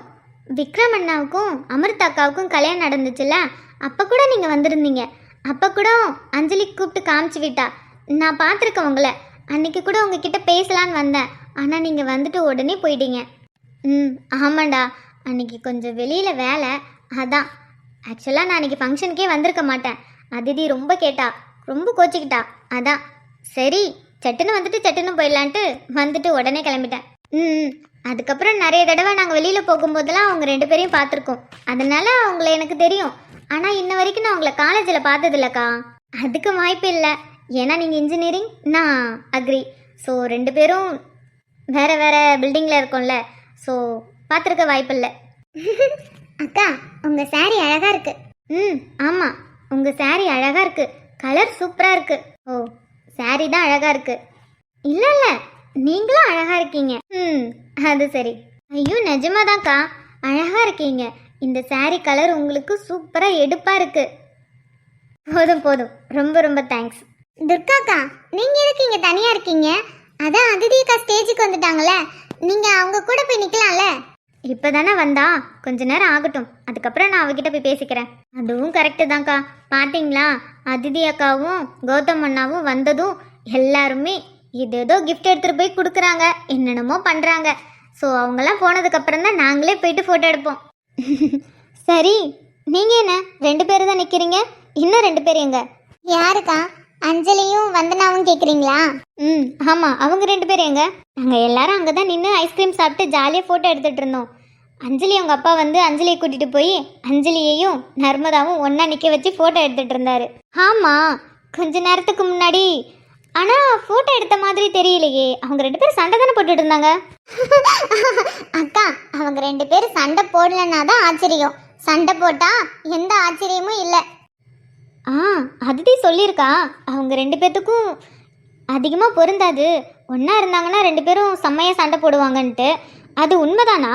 விக்ரம் அண்ணாவுக்கும் அமிர்தா அக்காவுக்கும் கல்யாணம் நடந்துச்சுல்ல, அப்போ கூட நீங்கள் வந்திருந்தீங்க. அப்போ கூட அஞ்சலி கூப்பிட்டு காமிச்சு விட்டா. நான் பார்த்துருக்கேன் உங்களை. அன்றைக்கி கூட உங்ககிட்ட பேசலான்னு வந்தேன், ஆனால் நீங்கள் வந்துட்டு உடனே போயிட்டீங்க. ஆமாண்டா, அன்றைக்கி கொஞ்சம் வெளியில் வேலை, அதான். ஆக்சுவலாக நான் அன்றைக்கி ஃபங்க்ஷனுக்கே வந்திருக்க மாட்டேன். அதிதி ரொம்ப கேட்டா, ரொம்ப கோச்சிக்கிட்டா. அதான் சரி சட்டுன்னு வந்துட்டு சட்டுன்னு போயிடலான்ட்டு வந்துட்டு உடனே கிளம்பிட்டேன். அதுக்கப்புறம் நிறைய தடவை நாங்கள் வெளியில் போகும்போதெல்லாம் அவங்க 2 பேரையும் பார்த்துருக்கோம். அதனால அவங்கள எனக்கு தெரியும். ஆனால் இன்ன வரைக்கும் நான் உங்களை காலேஜில் பார்த்ததில்லக்கா. அதுக்கு வாய்ப்பு இல்லை. ஏன்னா நீங்கள் இன்ஜினியரிங், நான் அக்ரி. ஸோ 2 பேரும் வேறு வேறு பில்டிங்கில் இருக்கோம்ல, ஸோ பார்த்துருக்க வாய்ப்பு இல்லை. அக்கா, உங்கள் சாரி அழகாக இருக்கு. ஆமாம், உங்கள் சாரி அழகாக இருக்குது. கலர் சூப்பராக இருக்குது. ஓ, சாரி தான் அழகாக இருக்குது. இல்லை இல்லை, நீங்களும் அழகாக இருக்கீங்க. அது சரி. ஐயோ நிஜமாதான்க்கா, அழகாக இருக்கீங்க. இந்த சாரி கலர் உங்களுக்கு சூப்பராக எடுப்பாக இருக்கு. போதும் போதும், ரொம்ப ரொம்ப தேங்க்ஸ். துர்காக்கா, நீங்கள் எதுக்கு இங்கே தனியாக இருக்கீங்க? அதான் அதிதிக்கா ஸ்டேஜுக்கு வந்துட்டாங்களே, நீங்கள் அவங்க கூட போய் நிற்கலாம்ல. இப்போ தானே வந்தா, கொஞ்ச நேரம் ஆகட்டும், அதுக்கப்புறம் நான் அவகிட்ட போய் பேசிக்கிறேன். அதுவும் கரெக்டு தான்க்கா. பார்த்தீங்களா, அதிதி அக்காவும் கௌதம் அண்ணாவும் வந்ததும் எல்லாருமே ஏதேதோ கிஃப்ட் எடுத்துகிட்டு போய் கொடுக்குறாங்க, என்னென்னமோ பண்ணுறாங்க. ஸோ அவங்கெல்லாம் போனதுக்கப்புறம் தான் நாங்களே போயிட்டு ஃபோட்டோ எடுப்போம். சரி, நீங்கள் என்ன 2 பேர் தான் நிற்கிறீங்க, இன்னும் 2 பேர் எங்க? யாருக்கா? அஞ்சலியும் வந்தனாவும் கேட்குறீங்களா? ஆமாம், அவங்க 2 பேர் எங்க? நாங்கள் எல்லாரும் அங்கே தான் நின்று ஐஸ்கிரீம் சாப்பிட்டு ஜாலியாக ஃபோட்டோ எடுத்துகிட்டு இருந்தோம். அஞ்சலி அவங்க அப்பா வந்து அஞ்சலியை கூட்டிகிட்டு போய் அஞ்சலியையும் நர்மதாவும் ஒன்றா நிற்க வச்சு ஃபோட்டோ எடுத்துகிட்டு இருந்தாரு. ஆமாம், கொஞ்ச நேரத்துக்கு முன்னாடி. ஆனால் ஃபோட்டோ எடுத்த மாதிரி தெரியலையே. அவங்க 2 பேரும் சண்டை தானே போட்டுட்டு இருந்தாங்க. அக்கா, அவங்க 2 பேரும் சண்டை போடலன்னா தான் ஆச்சரியம். சண்டை போட்டால் எந்த ஆச்சரியமும் இல்லை. அதிதி சொல்லியிருக்கா, அவங்க 2 பேர்த்துக்கும் அதிகமாக பொருந்தாது, ஒன்றா இருந்தாங்கன்னா 2 பேரும் செம்மையாக சண்டை போடுவாங்கன்ட்டு. அது உண்மைதானா?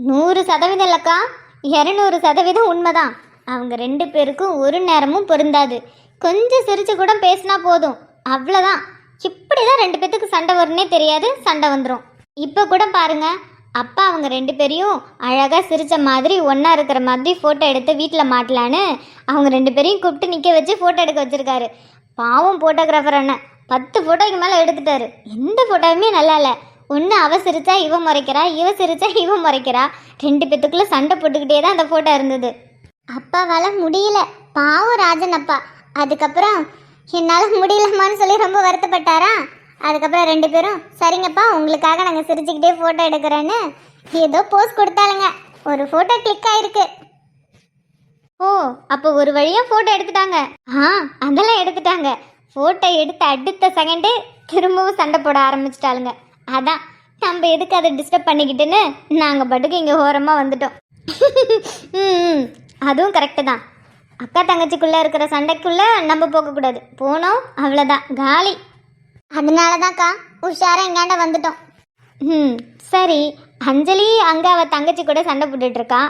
100% இல்லைக்கா, 200% உண்மைதான். அவங்க 2 பேருக்கும் ஒரு நேரமும் பொருந்தாது. கொஞ்சம் சிரிச்சு கூட பேசினா போதும், அவ்வளோதான். இப்படி தான் 2 பேர்த்துக்கு சண்டை வரும்னே தெரியாது, சண்டை வந்துடும். இப்போ கூட பாருங்க, அப்பா அவங்க 2 பேரையும் அழகாக சிரித்த மாதிரி ஒன்றா இருக்கிற மாதிரி ஃபோட்டோ எடுத்து வீட்டில் மாட்டலான்னு அவங்க 2 பேரையும் கூப்பிட்டு நிற்க வச்சு ஃபோட்டோ எடுக்க வச்சுருக்காரு. பாவம் ஃபோட்டோகிராஃபர் அண்ணன் 10 ஃபோட்டோக்கு மேலே எடுத்துட்டாரு. எந்த ஃபோட்டோவுமே நல்லா இல்லை. ஒன்று அவ சிரிச்சா இவ முறைக்கிறா, இவ சிரிச்சா இவ முறைக்கிறா. ரெண்டு பேத்துக்குள்ள சண்டை போட்டுக்கிட்டே தான் அந்த ஃபோட்டோ இருந்தது. அப்பாவால் முடியல, பாவம் ராஜன் அப்பா. அதுக்கப்புறம் என்னால் முடியலம்மான்னு சொல்லி ரொம்ப வருத்தப்பட்டாரா. அதுக்கப்புறம் ரெண்டு பேரும் சரிங்கப்பா உங்களுக்காக நாங்கள் சிரிச்சுக்கிட்டே ஃபோட்டோ எடுக்கிறேன்னு ஏதோ போஸ்ட் கொடுத்தாளுங்க. ஒரு ஃபோட்டோ கிளிக் ஆயிருக்கு. ஓ, அப்போ ஒரு வழியாக ஃபோட்டோ எடுத்துட்டாங்க. அதெல்லாம் எடுத்துட்டாங்க. ஃபோட்டோ எடுத்து அடுத்த செகண்டே திரும்பவும் சண்டை போட ஆரம்பிச்சிட்டாளுங்க. அதான் நம்ம எதுக்கு அதை டிஸ்டர்ப் பண்ணிக்கிட்டுன்னு நாங்கள் பட்டுக்கு இங்கே ஓரமாக வந்துட்டோம். அதுவும் கரெக்டு தான். அக்கா தங்கச்சிக்குள்ளே இருக்கிற சண்டைக்குள்ளே நம்ம போகக்கூடாது. போனோம் அவ்வளோதான், காலி. அதனால தான்க்கா உஷாராக எங்காண்ட வந்துட்டோம். சரி, அஞ்சலி அங்கே அவள் தங்கச்சி கூட சண்டை போட்டுட்ருக்கா.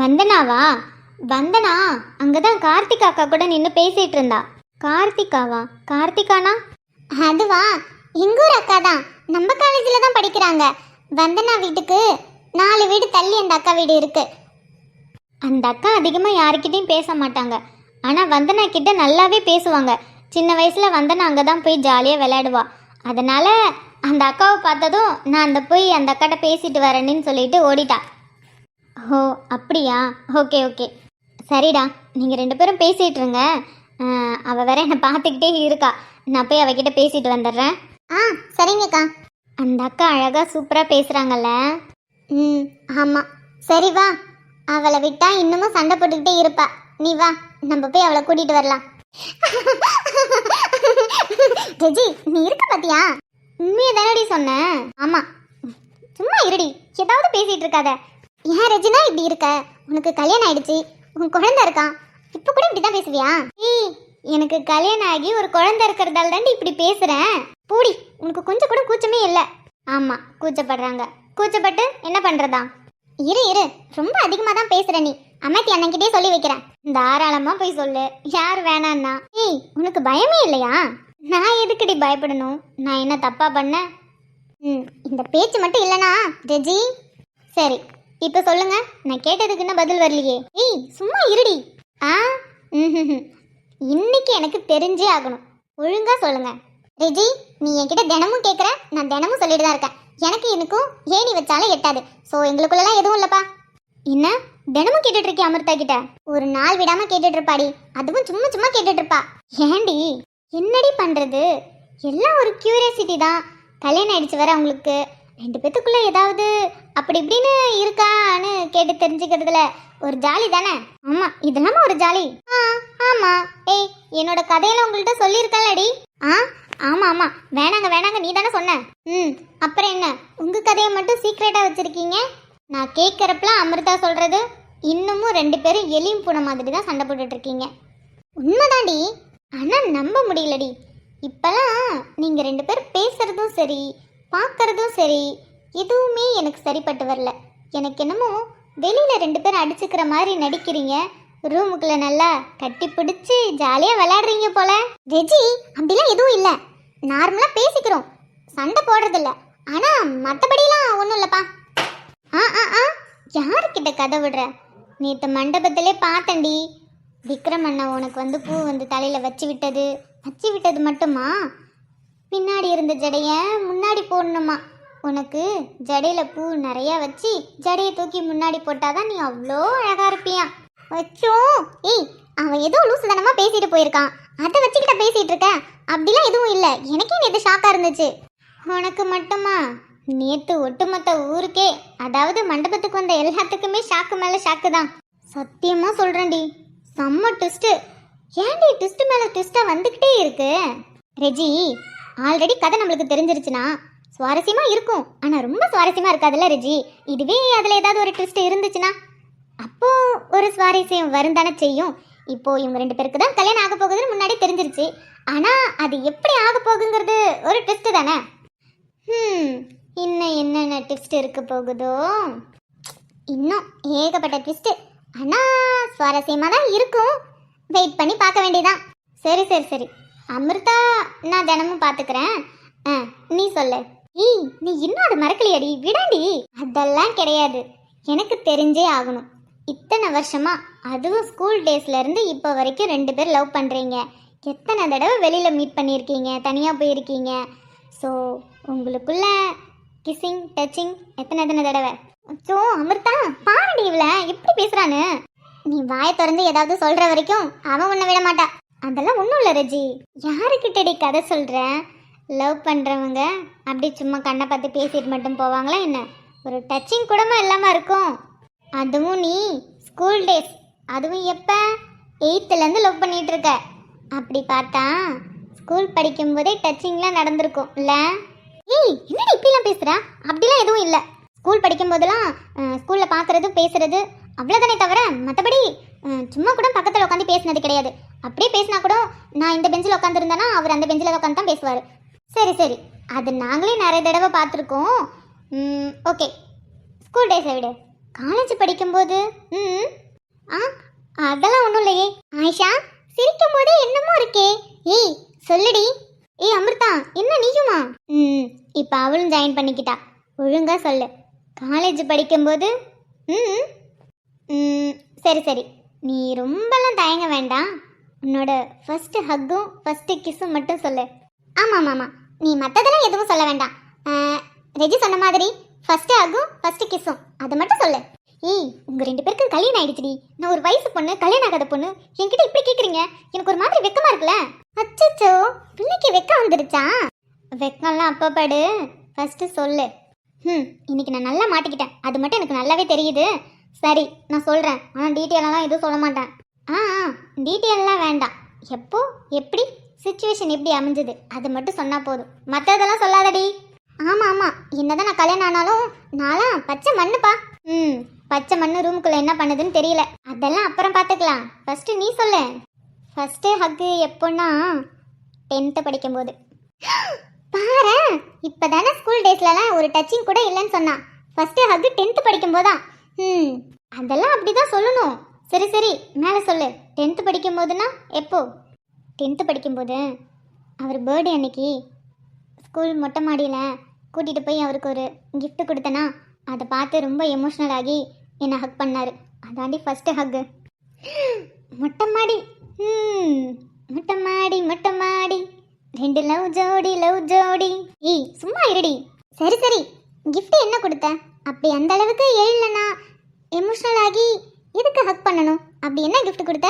வந்தனாவா? வந்தனா அங்கே தான் கார்த்திகா அக்கா கூட நின்று பேசிகிட்டு இருந்தா. கார்த்திகானா? அதுவா, எங்கூர் அக்கா தான். நம்ம காலேஜில் தான் படிக்கிறாங்க. வந்தனா வீட்டுக்கு 4 வீடு தள்ளி அந்த அக்கா வீடு இருக்கு. அந்த அக்கா அதிகமாக யாருக்கிட்டையும் பேச மாட்டாங்க. ஆனால் வந்தனா கிட்ட நல்லாவே பேசுவாங்க. சின்ன வயசில் வந்தனா அங்கே தான் போய் ஜாலியாக விளையாடுவா. அதனால் அந்த அக்காவை பார்த்ததும் நான் போய் அந்த அக்காட்ட பேசிட்டு வரேன்னு சொல்லிட்டு ஓடிட்டா. ஓ அப்படியா? ஓகே சரிடா, நீங்கள் 2 பேரும் பேசிகிட்டு இருங்க. அவள் வேற என்னை பார்த்துக்கிட்டே இருக்கா. நான் போய் அவகிட்ட பேசிட்டு வந்துடுறேன். சரிங்கக்கா. அந்த அக்கா அழகாக சூப்பராக பேசுகிறாங்கல்ல. ஆமாம். சரி வா, அவளை விட்டா இன்னமும் சண்டை போட்டுக்கிட்டே இருப்பா. நீ வா, நம்ம போய் அவளை கூட்டிகிட்டு வரலாம். ரெஜி, நீ இருக்க பாத்தியா? உண்மையை தானடி சொன்னேன். ஆமாம், சும்மா இருடி, ஏதாவது பேசிகிட்டு இருக்காத. ஏன் ரெஜினா இப்படி இருக்க? உனக்கு கல்யாணம் ஆயிடுச்சு, உன் குழந்தை இருக்கான், இப்போ கூட இப்படி தான் பேசுவியா? எனக்கு கல்யாணம் ஆகி ஒரு குழந்தை இருக்கிறதால தாண்டி இப்படி பேசுகிறேன். பூடி, உனக்கு கொஞ்சம் கூட கூச்சமே இல்லை. ஆமாம், கூச்சப்படுறாங்க. கூச்சப்பட்டு என்ன பண்ணுறதா? இரு, ரொம்ப அதிகமாக தான் பேசுகிற நீ. அம்மாத்தி அண்ணன்கிட்டே சொல்லி வைக்கிறேன். தாராளமாக போய் சொல்லு, யார் வேணான்னா. உனக்கு பயமே இல்லையா? நான் எதுக்குடி பயப்படணும்? நான் என்ன தப்பா பண்ணேன்? இந்த பேச்சு மட்டும் இல்லைனா ரெஜி. சரி, இப்போ சொல்லுங்க, நான் கேட்டதுக்கு என்ன பதில் வரலையே. சும்மா இருடி. இன்னைக்கு எனக்கு தெரிஞ்சே ஆகணும். ஒழுங்கா சொல்லுங்க. ரெஜி, நீ என்கிட்ட தினமும் கேட்குற, நான் தினமும் சொல்லிட்டு தான் இருக்கேன். எனக்கும் ஏணி வச்சாலும் எட்டாது. ஸோ எங்களுக்குள்ளலாம் எதுவும் இல்லைப்பா. என்ன தினமும் கேட்டுட்டு இருக்கேன் அமிர்தா கிட்ட? ஒரு நாள் விடாம கேட்டுட்டு இருப்பாடி. அதுவும் சும்மா கேட்டுட்டு இருப்பா. ஏண்டி, என்னடி பண்றது? எல்லாம் ஒரு கியூரியாசிட்டி தான். கல்யாணம் ஆயிடுச்சு வேற உங்களுக்கு. 2 பேத்துக்குள்ள ஏதாவது அப்படி இப்படின்னு இருக்கான்னு கேட்டு தெரிஞ்சுக்கிறதுல ஒரு ஜாலி தானே? ஆமா, இதெல்லாம் ஒரு ஜாலி. ஆமா. என்னோட கதையெல்லாம் உங்கள்கிட்ட சொல்லியிருக்கலடி. ஆமா, வேணாங்க, நீ தானே சொன்ன. அப்புறம் என்ன, உங்க கதையை மட்டும் சீக்ரெட்டா வச்சிருக்கீங்க? நான் கேட்கறப்பலாம் அமிர்தா சொல்றது இன்னமும் 2 பேரும் எலியும் பூனை மாதிரி தான் சண்டை போட்டுட்டு இருக்கீங்க. உண்மைதாண்டி, ஆனா நம்ப முடியலடி. இப்பெல்லாம் நீங்க 2 பேரும் பேசுறதும் சரி, பார்க்கறதும் சரி, எதுவுமே எனக்கு சரிப்பட்டு வரல. எனக்கு என்னமோ வெளியில 2 பேரும் அடிச்சுக்கிற மாதிரி நடிக்கிறீங்க. ரூமுக்குள்ள நல்லா கட்டி பிடிச்சி ஜாலியா விளையாடுறீங்க போல. ரெஜி, அப்படிலாம் எதுவும் இல்லை. நார்மலா பேசிக்கிறோம், சண்டை போடுறதில்ல. ஆனா மற்றபடிலாம் ஒன்றும் இல்லைப்பா. யாருக்கிட்ட கதை விடுற? நேற்று மண்டபத்திலே பார்த்தண்டி. விக்ரம் அண்ணா உனக்கு பூ தலையில் வச்சு விட்டது மட்டுமா? பின்னாடி இருந்த ஜடைய முன்னாடி போடணுமா? உனக்கு ஜடையில் பூ நிறையா வச்சு ஜடையை தூக்கி முன்னாடி போட்டாதான் நீ அவ்வளோ அழகாக இருப்பியா? வச்சோ, அவன் ஏதோ லூசுதனமாக பேசிட்டு போயிருக்கான். அதை வச்சுக்கிட்ட பேசிகிட்டு இருக்க. அப்படிலாம் எதுவும் இல்லை. எனக்கே நேற்று ஷாக்காக இருந்துச்சு. உனக்கு மட்டுமா? நேற்று ஒட்டுமொத்த ஊருக்கே, அதாவது மண்டபத்துக்கு வந்த எல்லாத்துக்குமே ஷாக்கு மேலே ஷாக்கு தான். சத்தியமாக சொல்கிறேன்டி, செம்ம ட்விஸ்ட்டு. ஏன்டி ட்விஸ்ட்டு மேலே ட்விஸ்ட்டாக வந்துக்கிட்டே இருக்கு? ரெஜி, ஆல்ரெடி கதை நம்மளுக்கு தெரிஞ்சிருச்சுன்னா சுவாரஸ்யமாக இருக்கும். ஆனால் ரொம்ப சுவாரஸ்யமாக இருக்காதுல்ல ரெஜி? இதுவே அதில் ஏதாவது ஒரு ட்விஸ்ட் இருந்துச்சுன்னா அப்போது ஒரு சுவாரஸ்யம் வரும் தானே செய்யும். இப்போது இவங்க 2 பேருக்கு தான் கல்யாணம் ஆக போகுதுன்னு முன்னாடி தெரிஞ்சிருச்சு. ஆனால் அது எப்படி ஆக போகுங்கிறது ஒரு ட்விஸ்ட்டு தானே? இன்னும் என்னென்ன ட்விஸ்ட் இருக்க போகுதோ? இன்னும் ஏகப்பட்ட ட்விஸ்ட்டு. ஆனால் சுவாரஸ்யமாக தான் இருக்கும். வெயிட் பண்ணி பார்க்க வேண்டியதான். சரி, அமிர்தா நான் தினமும் பார்த்துக்கிறேன். நீ சொல்லு. நீ இன்னும் அதை மறக்கலையடி, விடாடி. அதெல்லாம் கிடையாது, எனக்கு தெரிஞ்சே ஆகணும். இத்தனை வருஷமா, அதுவும் ஸ்கூல் டேஸ்லேருந்து இப்போ வரைக்கும் 2 பேர் லவ் பண்ணுறீங்க. எத்தனை தடவை வெளியில் மீட் பண்ணியிருக்கீங்க, தனியாக போயிருக்கீங்க. ஸோ உங்களுக்குள்ள கிஸ்ஸிங் டச்சிங் எத்தனை தடவை? அச்சோ அமிர்தா, பாருடி இவள எப்படி பேசுறான்னு. நீ வாயை திறந்து ஏதாவது சொல்ற வரைக்கும் அவன் உன்னை விட மாட்டா. அதெல்லாம் ஒன்றும் இல்லை ரெஜி. யாருக்கிட்டடி கதை சொல்ற? லவ் பண்ணுறவங்க அப்படி சும்மா கண்ணை பார்த்து பேசிட்டு மட்டும் போவாங்களா என்ன? ஒரு டச்சிங் கூடமா இல்லாமல் இருக்கும். அதுவும் நீ ஸ்கூல் டேஸ், அதுவும் எப்போ 8th லவ் பண்ணிட்டு இருக்க. அப்படி பார்த்தா ஸ்கூல் படிக்கும்போதே டச்சிங்லாம் நடந்திருக்கும் இல்லை? ஏய் என்னடி இப்படிலாம் பேசுகிற? அப்படிலாம் எதுவும் இல்லை. ஸ்கூல் படிக்கும்போதெல்லாம் ஸ்கூலில் பார்க்குறது பேசுறது அவ்வளோதானே தவிர மற்றபடி சும்மா கூட பக்கத்தில் உட்காந்து பேசினது கிடையாது. அப்படியே பேசினா கூட நான் இந்த பெஞ்சில் உட்காந்துருந்தேன்னா அவர் அந்த பெஞ்சில் உட்காந்து தான் பேசுவார். சரி சரி, அது நாங்களே நிறைய தடவை பார்த்துருக்கோம். ஓகே, ஸ்கூல் டேஸை விடு. காலேஜ் படிக்கும்போது அதெல்லாம் ஒன்றும் இல்லையே. ஆயிஷா சிரிக்கும் போதே என்னமோ இருக்கே. ஏய் சொல்லுடி. ஏய் அமிர்தா, என்ன நீயுமா? இப்போ அவளும் ஜாயின் பண்ணிக்கிட்டா. ஒழுங்கா சொல்லு. காலேஜ் படிக்கும்போது சரி சரி, நீ ரொம்பலாம் தயங்க வேண்டாம். உன்னோட ஃபர்ஸ்ட் ஹக்கும் ஃபர்ஸ்ட் கிஸ்ஸும் மட்டும் சொல்லு. ஆமாம் ஆமாம், நீ மற்றதெல்லாம் எதுவும் சொல்ல வேண்டாம். ரெஜி சொன்ன மாதிரி ஃபர்ஸ்ட் ஹக்கும் ஃபர்ஸ்ட் கிஸ்ஸும் அது மட்டும் சொல்லு. ஏய் உங்கள் 2 பேருக்கு கல்யாணம் ஆயிடுச்சுடி. நான் ஒரு வயசு பொண்ணு, கல்யாணம் ஆகாத பொண்ணு, என்கிட்ட இப்படி கேட்குறீங்க. எனக்கு ஒரு மாதிரி வெக்கமாக இருக்குல்ல? அச்சோ, பிள்ளைக்கு வெக்கம் வந்துடுச்சா? வெக்கம்லாம் அப்போ படு, ஃபர்ஸ்ட்டு சொல்லு. இன்னைக்கு நான் நல்லா மாட்டிக்கிட்டேன், அது மட்டும் எனக்கு நல்லாவே தெரியுது. சரி நான் சொல்கிறேன், ஆனால் டீட்டெயிலெல்லாம் எதுவும் சொல்ல மாட்டேன். டீட்டெயிலெலாம் வேண்டாம். எப்போ எப்படி சுச்சுவேஷன் எப்படி அமைஞ்சது அது மட்டும் சொன்னால் போதும். மற்றதெல்லாம் சொல்லாதடி. ஆமாம் ஆமாம், என்னதான் நான் கல்யாணம் ஆனாலும் நான்லாம் பச்சை மண்ணுப்பா. பச்சை மண்ணு ரூமுக்குள்ளே என்ன பண்ணுதுன்னு தெரியல. அதெல்லாம் அப்புறம் பார்த்துக்கலாம். ஃபஸ்ட்டு நீ சொல்லு. ஃபஸ்ட்டு ஹக்கு எப்போன்னா 10th படிக்கும்போது. பாரு, இப்போ தானே ஸ்கூல் டேஸ்லலாம் ஒரு டச்சிங் கூட இல்லைன்னு சொன்னான். ஃபஸ்ட்டு ஹக்கு 10th படிக்கும்போதான். அதெல்லாம் அப்படி தான் சொல்லணும். சரி சரி மேலே சொல்லு. 10th படிக்கும்போதுன்னா எப்போ? 10th படிக்கும்போது அவர் பர்த்டே அன்னைக்கு ஸ்கூல் மொட்டை மாடியில் கூட்டிகிட்டு போய் அவருக்கு ஒரு கிஃப்ட் கொடுத்தேன்னா அதை பார்த்து ரொம்ப எமோஷ்னல் ஆகி என்னை ஹக் பண்ணார். அதாண்டி ஃபஸ்ட்டு ஹக்கு. மொட்டை மாடி மொட்டை மாடி மொட்டை மாடி 2 லவ் ஜோடி. ஏய் சும்மா இருடி. சரி சரி, கிஃப்ட் என்ன கொடுத்த? அப்படி அந்த அளவுக்கு எழுலனா எமோஷ்னல் ஆகி எதுக்கு ஹக் பண்ணணும்? அப்படி என்ன கிஃப்ட் கொடுத்த?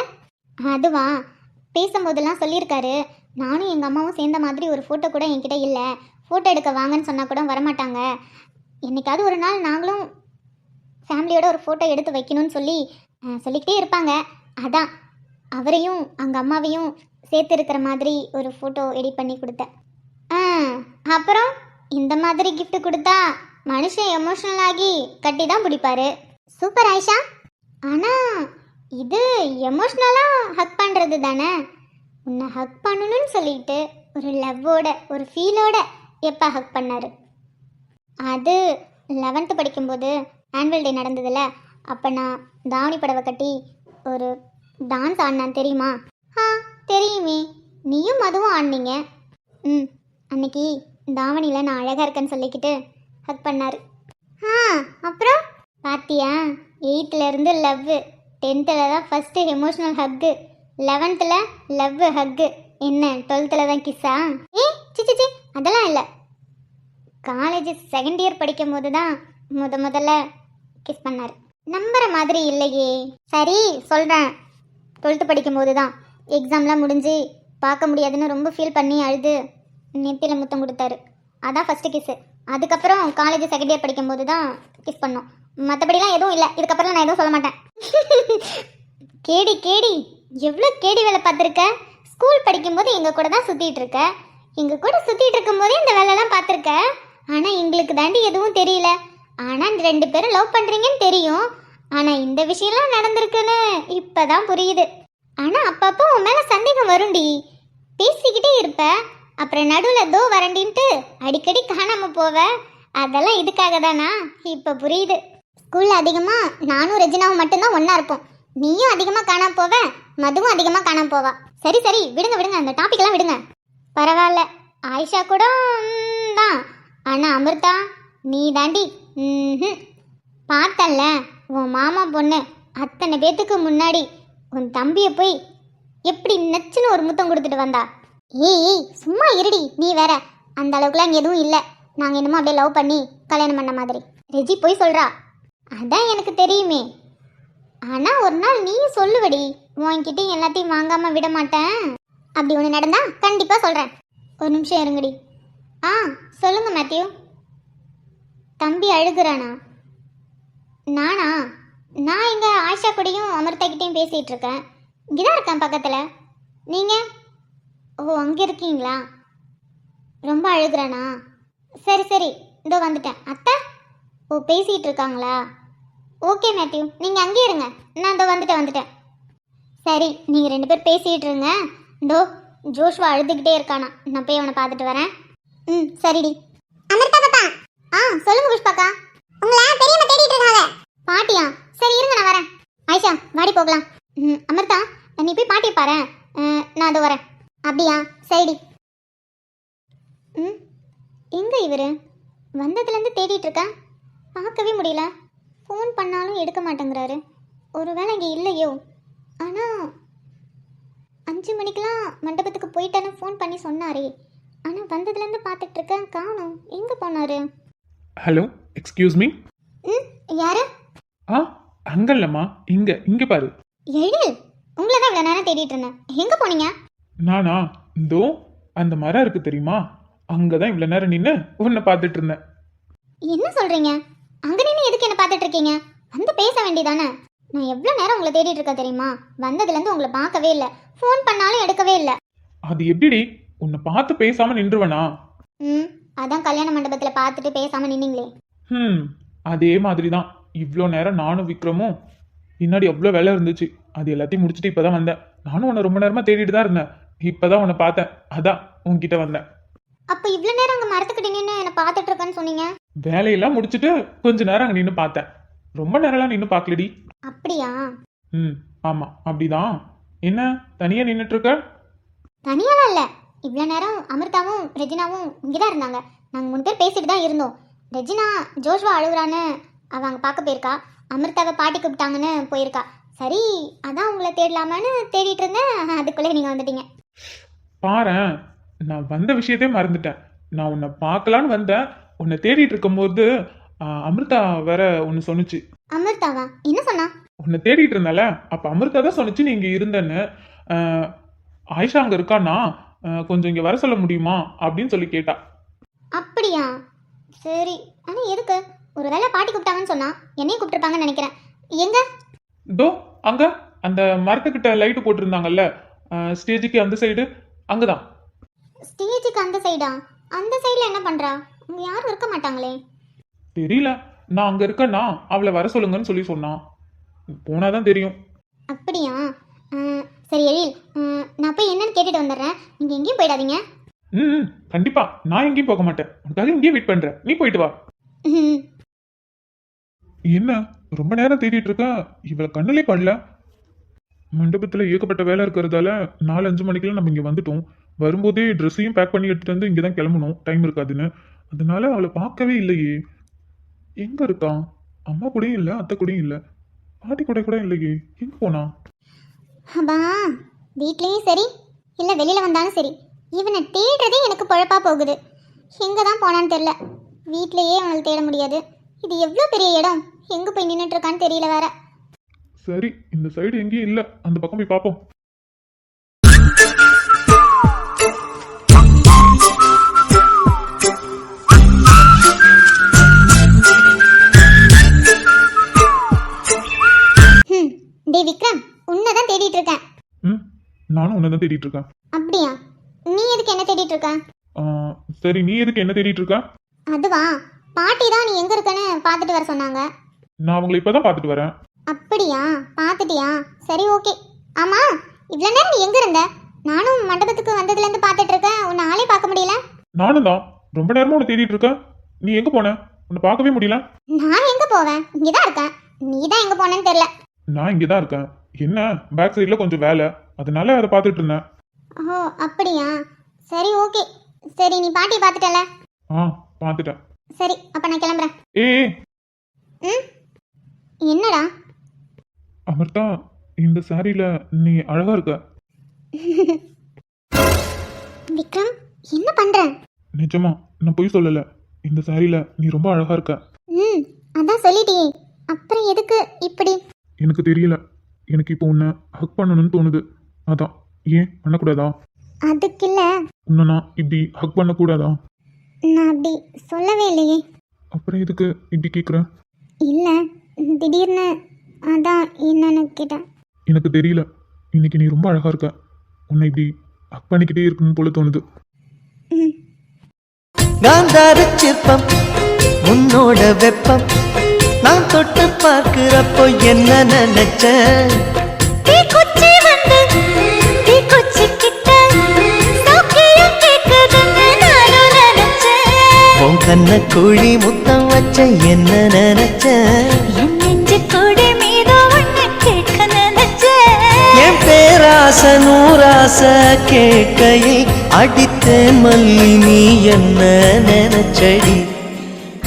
அதுவா, பேசும்போதெல்லாம் சொல்லியிருக்காரு, நானும் எங்கள் அம்மாவும் சேர்ந்த மாதிரி ஒரு ஃபோட்டோ கூட என்கிட்ட இல்லை, ஃபோட்டோ எடுக்க வாங்கன்னு சொன்னால் கூட வரமாட்டாங்க, என்னைக்காவது ஒரு நாள் நாங்களும் ஃபேமிலியோட ஒரு ஃபோட்டோ எடுத்து வைக்கணும்னு சொல்லிக்கிட்டே இருப்பாங்க. அதான் அவரையும் அங்கே அம்மாவையும் சேர்த்து இருக்கிற மாதிரி ஒரு ஃபோட்டோ எடிட் பண்ணி கொடுத்தேன். அப்புறம் இந்த மாதிரி கிஃப்ட் கொடுத்தா மனுஷன் எமோஷ்னல் ஆகி கட்டி தான் பிடிப்பாரு. சூப்பர் ஆயிஷா. ஆனால் இது எமோஷ்னலாக ஹக் பண்ணுறது தானே. உன்னை ஹக் பண்ணணும்னு சொல்லிட்டு ஒரு லவ்வோட ஒரு ஃபீலோட எப்போ ஹக் பண்ணார்? அது 11th படிக்கும்போது ஆனுவல் டே நடந்ததில்ல, அப்போ நான் தாவணி புடவை கட்டி ஒரு டான்ஸ் ஆடினான் தெரியுமா? தெரியுமே, நீயும் அதுவும் ஆடினீங்க. அன்னைக்கு தாவணியில் நான் அழகாக இருக்கேன்னு சொல்லிக்கிட்டு ஹக் பண்ணார். அப்புறம் பார்த்தியா, 8th லவ், 10th தான் ஃபஸ்ட்டு எமோஷ்னல் ஹக்கு, 11th லவ் ஹக்கு, என்ன 12th தான் கிஸ்ஸா? சிச்சி அதெல்லாம் இல்லை. காலேஜ் 2nd இயர் படிக்கும் போது தான் முதல்ல கிஸ் பண்ணார். நம்புற மாதிரி இல்லையே. சரி சொல்கிறேன், 12th படிக்கும்போது தான் எக்ஸாம்லாம் முடிஞ்சு பார்க்க முடியாதுன்னு ரொம்ப ஃபீல் பண்ணி அழுது நெத்தியில் முத்தம் கொடுத்தாரு. அதான் ஃபஸ்ட்டு கிஸ்ஸு. அதுக்கப்புறம் காலேஜ் 2nd இயர் படிக்கும்போது தான் கிஸ் பண்ணோம். மற்றபடிலாம் எதுவும் இல்லை. இதுக்கப்புறம் நான் எதுவும் சொல்ல மாட்டேன். கேடி எவ்வளோ கேடி வேலை பார்த்துருக்க. ஸ்கூல் படிக்கும்போது எங்கள் கூட தான் சுற்றிட்டு இருக்க. எங்கள் கூட சுற்றிட்டு இருக்கும்போதே இந்த வேலைலாம் பார்த்துருக்க. ஆனால் எங்களுக்கு தாண்டி எதுவும் தெரியல. ஆனால் 2 பேரும் லவ் பண்ணுறீங்கன்னு தெரியும். ஆனால் இந்த விஷயம்லாம் நடந்திருக்குன்னு இப்போ தான் புரியுது. ஆனால் அப்பப்போ உன் மேலே சந்தேகம் வரும்டி. பேசிக்கிட்டே இருப்ப, அப்புறம் நடுவில் தோ வரண்டின்ட்டு அடிக்கடி காணாமல் போவ. அதெல்லாம் இதுக்காக தானா? இப்போ புரியுது. ஸ்கூலில் அதிகமாக நானும் ரெஜினாவும் மட்டும்தான் ஒன்றா இருப்போம். நீயும் அதிகமாக காணாமல் போவ, மதுவும் அதிகமாக காணாமல் போவா. சரி விடுங்க, அந்த டாபிக்லாம் விடுங்க. பரவாயில்ல, ஆயிஷா கூட தான். ஆனால் அமிர்தா நீ தாண்டி பார்த்தல்ல, உன் மாமா பொண்ணு அத்தனை பேத்துக்கு முன்னாடி உன் தம்பியை போய் எப்படி நச்சுன்னு ஒரு முத்தம் கொடுத்துட்டு வந்தா. ஏய் சும்மா இருடி, நீ வேற. அந்த அளவுக்குலாம் இங்கே எதுவும் இல்லை. நாங்கள் என்னமோ அப்படியே லவ் பண்ணி கல்யாணம் பண்ண மாதிரி. ரெஜி போய் சொல்கிறா. அதான் எனக்கு தெரியுமே. ஆனால் ஒரு நாள் நீ சொல்லுவடி, உன்கிட்ட எல்லாத்தையும் வாங்காமல் விட மாட்டேன். அப்படி ஒன்று நடந்தா கண்டிப்பாக சொல்கிறேன். ஒரு நிமிஷம் இருங்கடி. ஆ சொல்லுங்க மேத்யூ. தம்பி அழுகுறானா? நானா? நான் இங்கே ஆயிஷா கூடயும் அமிர்தா கிட்டேயும் பேசிகிட்டு இருக்கேன். இங்கே தான் இருக்கேன் பக்கத்தில். நீங்கள்? ஓ அங்கே இருக்கீங்களா? ரொம்ப அழுகுறானா? சரி சரி, இதோ வந்துட்டேன். அத்தை? ஓ பேசிகிட்டு இருக்காங்களா? ஓகே மேத்யூ, நீங்கள் அங்கேயே இருங்க, நான் இதோ வந்துட்டேன். சரி, நீங்கள் 2 பேர் பேசிகிட்டு இருங்க. இதோ ஜோஷ்வா அழுதுகிட்டே இருக்கானா, நான் போய் அவனை பார்த்துட்டு வரேன். ம் சரிடி. அமிர்தா பாப்பா, ஆ சொல்லுங்க புஷ்பாக்கா. உங்களை பெரியம்மா தேடிட்டு இருக்காங்க. பாட்டியா? சரி இருங்க, நான் வரேன். ஆயிஷா வாடி போகலாம். அமிர்தா நீ போய் பாட்டியை பாரு, நான் அதோ வரேன். அப்படியா? சரிடி. எங்க இவரு? வந்ததுலேருந்து தேடிட்டு இருக்கேன், பார்க்கவே முடியல. ஃபோன் பண்ணாலும் எடுக்க மாட்டேங்கிறாரு. ஒருவேளை இங்கே இல்லையோ? ஆனால் 5 மணிக்கெலாம் மண்டபத்துக்கு போயிட்டேன்னு ஃபோன் பண்ணி சொன்னாரே. ஆனால் வந்ததுலேருந்து பார்த்துட்டு இருக்கேன், காணோம். எங்கே போனாரு? Hello, excuse me. யாரு? ஆ அங்க இல்லம்மா, இங்க பாரு. எழில், உங்களை தான் இவ்வளோ நேரம் தேடிட்டு இருந்தேன். எங்கே போனீங்க? நானா? இதோ அந்த மரம் இருக்கு தெரியுமா, அங்கதான் இவ்வளவு நேரம் நின்று உன்னை பார்த்துட்டு இருந்தேன். என்ன சொல்றீங்க? அங்க நின்று எதுக்கு என்ன பார்த்துட்டு இருக்கீங்க? வந்து பேச வேண்டியதானே? நான் எவ்வளோ நேரம் உங்களை தேடிட்டு இருக்கேன் தெரியுமா? வந்ததுலேருந்து உங்களை பார்க்கவே இல்லை, ஃபோன் பண்ணாலும் எடுக்கவே இல்லை. அது எப்படி உன்னை பார்த்து பேசாம நின்றுவனா? அதான் கல்யாண மண்டபத்தில் பார்த்துட்டு பேசாம நின்னீங்களே. அதே மாதிரி தான் இவ்வளோ நேரம் நானும் விக்ரமும். பின்னாடி எவ்வளோ வேலை இருந்துச்சு, அது எல்லாத்தையும் முடிச்சுட்டு இப்போதான் வந்தேன். நானும் உன்னை ரொம்ப நேரமா தேடிட்டு தான் இருந்தேன். இப்போதான் உன்னை பார்த்தேன், அதான் உன்கிட்ட வந்தேன். அப்போ இவ்வளோ நேரம் அங்கே மரத்துக்கிட்ட நின்று என்னை பார்த்துட்டு இருக்கேன்னு சொன்னீங்க. வேலையெல்லாம் முடிச்சுட்டு கொஞ்ச நேரம் அங்கே நின்று பார்த்தேன். ரொம்ப நேரம்லாம் நின்று பார்க்கலடி. அப்படியா? ஆமா அப்படிதான். என்ன தனியா நின்றுட்டு இருக்க? தனியாலாம் இல்லை, இவ்வளோ நேரம் அமிர்தாவும் ரெஜினாவும் இங்கே தான் இருந்தாங்க. நாங்கள் 3 பேர் பேசிட்டு தான் இருந்தோம். ரெஜினா ஜோஷ்வா அழுகுறான்னு அவள் அங்கே பார்க்க போயிருக்கா. அமிர்தாவை பாட்டி கூப்பிட்டாங்கன்னு போயிருக்கா. சரி, அதான் உங்களை தேடலாமான்னு தேடிட்டு இருந்தேன். அதுக்குள்ளே நீங்கள் வந்துட்டீங்க. பாரேன், நான் வந்த விஷயத்தே மறந்துட்டேன். நான் உன்னை பார்க்கலான்னு வந்தேன். உன்னை தேடிட்டு இருக்கும்போது அமிர்தா வேற ஒன்று சொன்னுச்சு. அமிர்தாவா? என்ன சொன்னா? உன்னை தேடிட்டு இருந்தால, அப்போ அமிர்தா தான் சொன்னுச்சு நீ இங்கே இருந்தேன்னு. ஆயிஷா அங்கே இருக்கான்னா, கொஞ்சம் இங்கே வர சொல்ல முடியுமா அப்படின்னு சொல்லி கேட்டா. அப்படியா? சரி, ஆனால் எதுக்கு? ஒரு வேளை பாட்டி கூப்பிட்டாங்கன்னு சொன்னா, என்னையும் கூப்பிட்டுருப்பாங்கன்னு நினைக்கிறேன். எங்க? இதோ அங்க அந்த மரத்துக்கிட்ட லைட்டு போட்டிருந்தாங்கல்ல, ஸ்டேஜுக்கு அந்த சைடு, அங்கதான். ஸ்டேஜுக்கு அந்த சைடா? அந்த சைடில் என்ன பண்ணுறா? அங்கே யாரும் இருக்க மாட்டாங்களே. தெரியல, நான் அங்கே இருக்கேன்னா அவளை வர சொல்லுங்கன்னு சொல்லி சொன்னான். போனாதான் தெரியும். அப்படியா? சரி எழில், நான் போய் என்னன்னு கேட்டுட்டு வந்துடுறேன். நீங்கள் எங்கேயும் போயிடாதீங்க. கண்டிப்பா, நான் எங்கேயும் போக மாட்டேன். உனக்காக இங்கேயே வெயிட் பண்றேன், நீ போயிட்டு வா. என்ன ரொம்ப நேரம் தேடிட்டு இருக்க, இவளை கண்ணிலே படல. மண்டபத்தில் ஏகப்பட்ட வேலை இருக்கிறதால 4-5 மணிக்கெல்லாம் நம்ம இங்கே வந்துட்டோம். வரும்போதே ட்ரெஸ்ஸையும் பேக் பண்ணி எடுத்துட்டு வந்து இங்கே தான் கிளம்பணும், டைம் இருக்காதுன்னு. அதனால அவளை பார்க்கவே இல்லையே. எங்க இருக்கா? அம்மா கூடயும் இல்லை, அத்தை கூடயும் இல்லை, பாட்டி கூட இல்லையே. எங்க போனா? அப்பா, வீட்லேயும் சரி இல்லை வெளியில் வந்தாலும் சரி, இவனை தேடுறதே எனக்கு பொழப்பா போகுது. எங்கே தான் போனான்னு தெரில. வீட்லேயே அவனை தேட முடியாது. இது எவ்வளோ பெரிய இடம், எங்கே போய் நின்றுட்டு இருக்கான்னு தெரியல வேற. சரி, இந்த சைடு எங்கேயும் இல்லை, அந்த பக்கம் போய் பார்ப்போம். டே விக்ரம், உன்னைதான் தேடிட்டு இருக்கேன். நானும் உன்னதான் தேடிட்டு இருக்கேன். அப்படியா? நீ எதுக்கு என்ன தேடிட்டு இருக்க? சரி, நீ எதுக்கு என்ன தேடிட்டு இருக்க? அதுவா, பாட்டி தான் நீ எங்க இருக்கன்னு பார்த்துட்டு வர சொன்னாங்க. நான் அவங்களை இப்பதான் பார்த்துட்டு வரேன். அப்படியா? பார்த்துட்டியா? சரி ஓகே. ஆமா, இவ்வளோ நேரம் நீ எங்க இருந்த? நானும் மண்டபத்துக்கு வந்ததுலேருந்து பார்த்துட்டு இருக்கேன், உன்னை ஆளே பார்க்க முடியல. நானும் தான் ரொம்ப நேரமா உன்னை தேடிட்டு இருக்கேன். நீ எங்க போன? உன்னை பார்க்கவே முடியல. நான் எங்க போவேன், இங்கதான் இருக்கேன். நீ தான் எங்க போனேன்னு தெரியல. நான் இங்கே தான் இருக்கேன். என்ன பேக் சைடில் கொஞ்சம் வேலை, அதனால அதை பார்த்துட்டு இருந்தேன். ஓ அப்படியா? சரி ஓகே. சரி, நீ பாட்டியை பார்த்துட்டல? பார்த்துட்டேன். சரி, அப்ப நான் கிளம்புறேன். ம் என்னடா? அமிர்தா, இந்த சாரியில நீ அழகா இருக்க. விக்ரம், என்ன பண்ற? நிஜமா நான் பொய் சொல்லல. இந்த சாரியில நீ ரொம்ப அழகா இருக்க. ம் அதான் சொல்லிட்டியே, அப்புறம் எதுக்கு இப்படி? எனக்கு தெரியல, எனக்கு இப்போ உன்னை ஹக் பண்ணணும்னு தோணுது. அதான். ஏன் பண்ணக்கூடாதா? அதுக்கு இல்லை, உன்னை நான் இப்படி ஹக் பண்ணக்கூடாதா? நான் அப்படி சொல்லவே இல்லையே. அப்புறம் எதுக்கு இப்படி கேட்குற? இல்லை, திடீர்னு அதான் என்னன்னு கேட்டேன். எனக்கு தெரியல, இன்னைக்கு நீ ரொம்ப அழகா இருக்க. உன்னை இப்படி ஹக் பண்ணிக்கிட்டே இருக்கணும் போல தோணுது. ம் காந்தார சிற்பம் உன்னோட வெப்பம் நான் தொட்டு பார்க்கிறப்போ என்ன நினைச்சேன்? தீக்குச்சி வந்து தீக்குச்சி கிட்ட சௌக்கியம் கேட்குதுன்னு நானும் நினைச்சேன். உன் கண்ண குழி முத்தம் வச்ச என்ன நினைச்சேன்? என் நெஞ்சு கூடி மீதோ ஒன்று கேட்க நினைச்சேன். என் பேராச நூறாச கேட்கையை அடித்தேன் மல்லி நீ என்ன நினைச்சடி?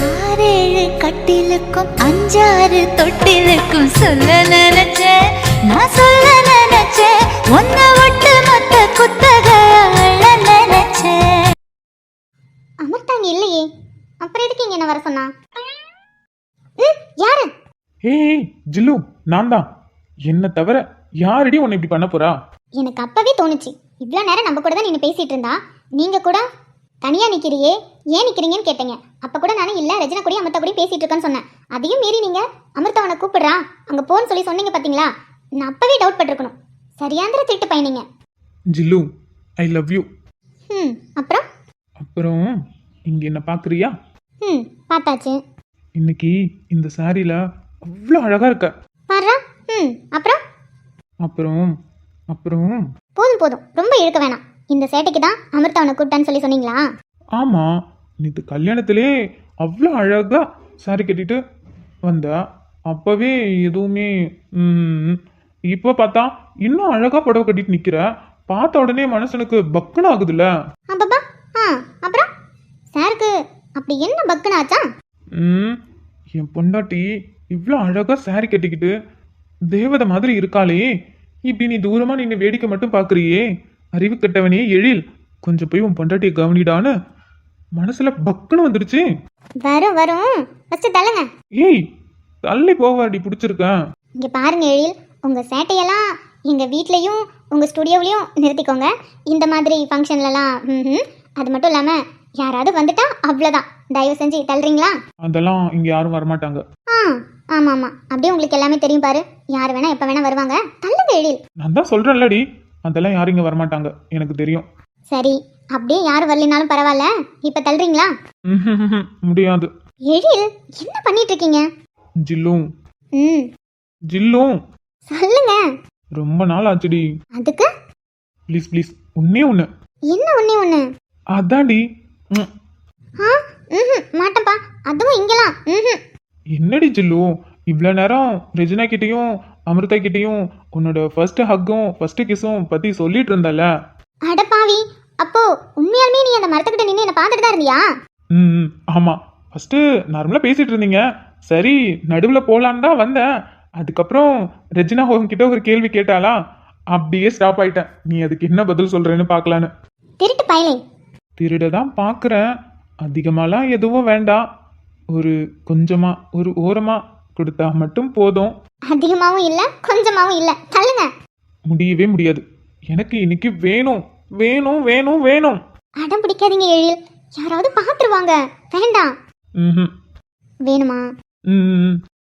6 கட்டிலுக்கும் 5 தொட்டிலுக்கும் சொல்ல நினைச்சேன், நான் சொல்ல நினைச்சேன். ஒன்ன விட்டு மொத்த குத்தக அள்ள நினைச்சேன். அமர்த்தாங்க இல்லையே, அப்புறம் எதுக்கு இங்க என்ன வர சொன்னா? யாரு? ஏய் ஜில்லு, நான் தான். என்ன தவிர யாரடி உன்னை இப்படி பண்ண போறா? எனக்கு அப்பவே தோணுச்சு, இவ்வளோ நேரம் நம்ம கூட தான் நீங்க பேசிட்டு இருந்தா, நீங்க கூட தனியா நிக்கிறியே, ஏன் நிக்கிறீங்கன்னு கேட்டீங்க. அப்ப கூட நானும் இல்ல ரஜினா கூட அமிர்தா கூட பேசிட்டு இருக்கேன்னு சொன்னேன். அதையும் மீறி நீங்க அமிர்தா உன்னை கூப்பிடுறா அங்க போன்னு சொல்லி சொன்னீங்க பாத்தீங்களா? நான் அப்பவே டவுட் பட்டிருக்கணும். சரியாந்திர திருட்டு பையனீங்க. ஜில்லு, ஐ லவ் யூ. அப்புறம் அப்புறம் இங்க என்ன பாக்குறியா? பார்த்தாச்சு. இன்னைக்கு இந்த சாரியில அவ்வளோ அழகா இருக்க. பாரு. அப்புறம் அப்புறம் அப்புறம் போதும் போதும், ரொம்ப இழுக்க வேணாம். இந்த சேட்டைக்கு தான் அமிர்தா உன்னை கூப்பிட்டான்னு சொல்லி சொன்னீங்களா? ஆமா, நேற்று கல்யாணத்திலே அவ்வளோ அழகா சாரி கட்டிட்டு வந்தா. அப்பவே எதுவுமே இப்போ பார்த்தா இன்னும் அழகா புடவை கட்டிட்டு நிக்கிற. பார்த்த உடனே மனசனுக்கு பக்குன்னு ஆகுதுல்ல. அப்பப்பா. அப்புறம் சாருக்கு அப்படி என்ன பக்குன்னு ஆச்சா? என் பொண்டாட்டி இவ்வளோ அழகா சாரி கட்டிக்கிட்டு தேவதை மாதிரி இருக்காளே, இப்படி நீ தூரமா நின்று வேடிக்கை மட்டும் பார்க்குறியே, அறிவு கட்டவனே எழில், கொஞ்சம் போய் உன் பொண்டாட்டியை கவனிடான்னு மனசுல பக்குன்னு வந்துடுச்சு. வரும் வரும், ஃபர்ஸ்ட் தள்ளுங்க. ஏய் தள்ளி போவாடி, பிடிச்சிருக்கேன். இங்க பாருங்க எழில், உங்க சேட்டையெல்லாம் எங்க வீட்லயும் உங்க ஸ்டுடியோவிலையும் நிறுத்திக்கோங்க. இந்த மாதிரி ஃபங்க்ஷன்லலாம் அது மட்டும் இல்லாம யாராவது வந்துட்டா அவ்வளோதான், தயவு செஞ்சு தள்ளுறீங்களா? அதெல்லாம் இங்க யாரும் வரமாட்டாங்க. ஆமா ஆமா, அப்படியே உங்களுக்கு எல்லாமே தெரியும் பாரு. யார் வேணா எப்ப வேணா வருவாங்க. தள்ளுங்க எழில். நான் தான் சொல்றேன்லடி, அதெல்லாம் யாரும் இங்க வரமாட்டாங்க, எனக்கு தெரியும். சரி, அப்படியே யாரும் வரலினாலும் பரவாயில்ல, இப்ப தள்ளுறீங்களா? முடியாது. எழில், என்ன பண்ணிட்டு இருக்கீங்க? ஜில்லும் ம் ஜில்லும் சொல்லுங்க. ரொம்ப நாள் ஆச்சுடி. அதுக்கு ப்ளீஸ் ப்ளீஸ், ஒன்னே ஒன்று. என்ன ஒண்ணே ஒண்ணு? அதான்டி. மாட்டப்பா, அதுவும் இங்கெல்லாம். என்னடி ஜில்லு, இவ்வளோ நேரம் ரெஜினா கிட்டேயும் அமிர்தா கிட்டேயும் உன்னோட ஃபர்ஸ்ட் ஹக்கும் ஃபர்ஸ்ட் கிஸும் பற்றி சொல்லிட்டு இருந்தல. அடப்பாவி, அப்போ உண்மையாலுமே நீ அந்த மரத்துக்கிட்ட நின்று என்ன பார்த்துட்டு தான் இருந்தியா? ஆமாம், ஃபஸ்ட்டு நார்மலாக பேசிகிட்டு இருந்தீங்க. சரி நடுவில் போகலான்னு தான் வந்தேன். அதுக்கப்புறம் ரெஜினா உங்ககிட்ட ஒரு கேள்வி கேட்டாலா, அப்படியே ஸ்டாப் ஆயிட்டேன். நீ அதுக்கு என்ன பதில் சொல்கிறேன்னு பார்க்கலான்னு. திருட்டு பயலே. திருட தான் பார்க்குறேன். அதிகமாலாம் எதுவும் வேண்டாம், ஒரு கொஞ்சமாக ஒரு ஓரமாக கொடுத்தா மட்டும் போதும். அதிகமாகவும் இல்லை கொஞ்சமாகவும் இல்லை, தள்ளுங்க. முடியவே முடியாது, எனக்கு இன்னைக்கு வேணும் வேணும் வேணும் வேணும். அடம் பிடிக்காதீங்க எழில், யாராவது பார்த்துருவாங்க. வேண்டாம். வேணுமா?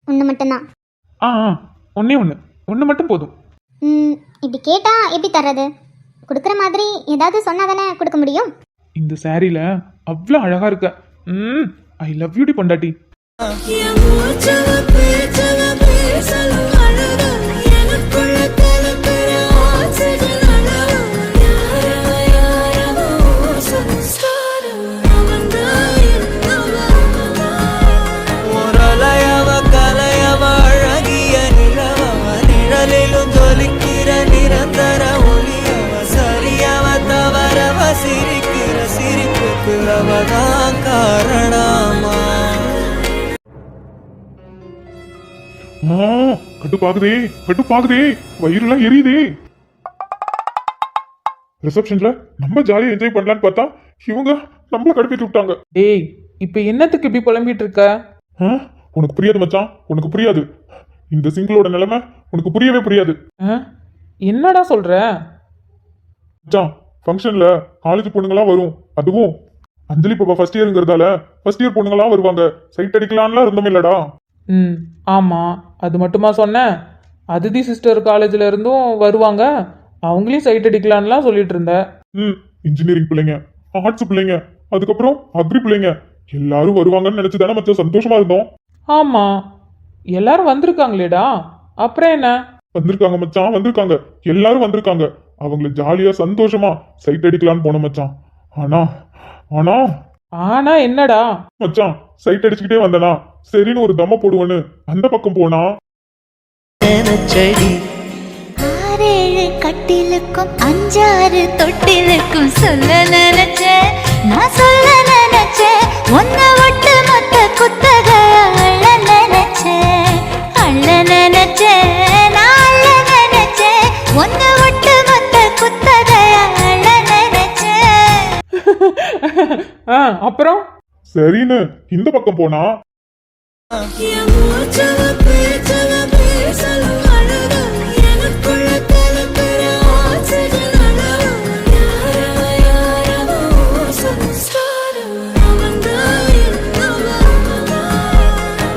ஒன்று மட்டும்தான். ஒன்னே ஒன்று மட்டும் போதும். இப்படி கேட்டா எப்படி தர்றது? கொடுக்குற மாதிரி ஏதாவது சொன்னா தானே கொடுக்க முடியும். இந்த சாரியில அவ்வளோ அழகா இருக்க. ஐ லவ் யூ டி பொண்டாட்டி. என் மூச்சவ பேச்சவ பேசலும் அழகா, எனக்குள்ள கலக்கிற ஆக்சிஜன் அளவு. யாரவ யாரவ சம்சாரம், அவன்தான் என்னவ. முரளையவ கலையவ அழகிய நிலவவ நிழலிலும் ஜொலிக்கிற நிரந்தர ஒளியவ சரியவ தவறவ சிரிக்கிற சிரிப்புக்கு அவதான் காரணமா. கட்டுப்பாகுதே, வயிறுலாம் எரியுதே. ரிசப்ஷன்ல நம்ம ஜாலியா என்ஜாய் பண்ணலான்னு பார்த்தா இவங்க நம்மள கடுப்பிட்டு விட்டாங்க. டேய் இப்ப என்னத்துக்கு இப்படி புலம்பிட்டு இருக்க? ஆ? உனக்கு புரியாது மச்சான், உனக்கு புரியாது. இந்த சிங்கிளோட நிலைமை உனக்கு புரியவே புரியாது. ஆ? என்னடா சொல்ற? மச்சான், ஃபங்க்ஷன்ல காலேஜ் பொண்ணுங்களாம் வரும். அதுவும் அஞ்சலி பாப்பா ஃபர்ஸ்ட் இயருங்கிறதால ஃபர்ஸ்ட் இயர் பொண்ணுங்களாம் வருவாங்க. சைட் அடிக்கலாம்லாம் இருந்தோம் இல்லடா. ம் ஆமா, அது மட்டுமா சொன்னேன்? அதிதி சிஸ்டர் காலேஜ்ல இருந்தும் வருவாங்க, அவங்களையும் சைட் அடிக்கலான்லாம் சொல்லிட்டு இருந்த. இன்ஜினியரிங் பிள்ளைங்க, ஆர்ட்ஸ் பிள்ளைங்க, அதுக்கப்புறம் அக்ரி பிள்ளைங்க எல்லாரும் வருவாங்கன்னு நினைச்சு தானே மச்சான் சந்தோஷமா இருந்தோம். ஆமா, எல்லாரும் வந்திருக்காங்களேடா, அப்புறம் என்ன? வந்திருக்காங்க மச்சான், வந்திருக்காங்க, எல்லாரும் வந்திருக்காங்க. அவங்கள ஜாலியா சந்தோஷமா சைட் அடிக்கலான்னு போனோம் மச்சான். ஆனா ஆனா ஆனா என்னடா? மச்சான், சைட் அடிச்சுக்கிட்டே வந்தனா சரின்னு ஒரு தம்ம போடுவேன்னு அந்த பக்கம் போனா நினைச்சடி ஆறேழு கட்டிலுக்கும் அஞ்சாறு தொட்டிலுக்கும் சொல்ல நினைச்சேன், நான் சொல்ல நினைச்சேன். ஒன்ன ஒட்டு மொத்த குத்தக அள்ள நினைச்சேன், அள்ள நினைச்சேன், நான் அள்ள நினைச்சேன். ஒன்ன ஒட்டு மொத்த குத்தக அள்ள நினைச்சேன். அப்புறம் சரின்னு இந்த பக்கம் போனா என் மூச்சவ பேச்சவ பேசலும் அழகு, எனக்குள்ள கலக்கிற ஆக்சிஜன் அளவு. யாரவ யாரவோ சம்சாரம், அவன்தான் என்னவன்.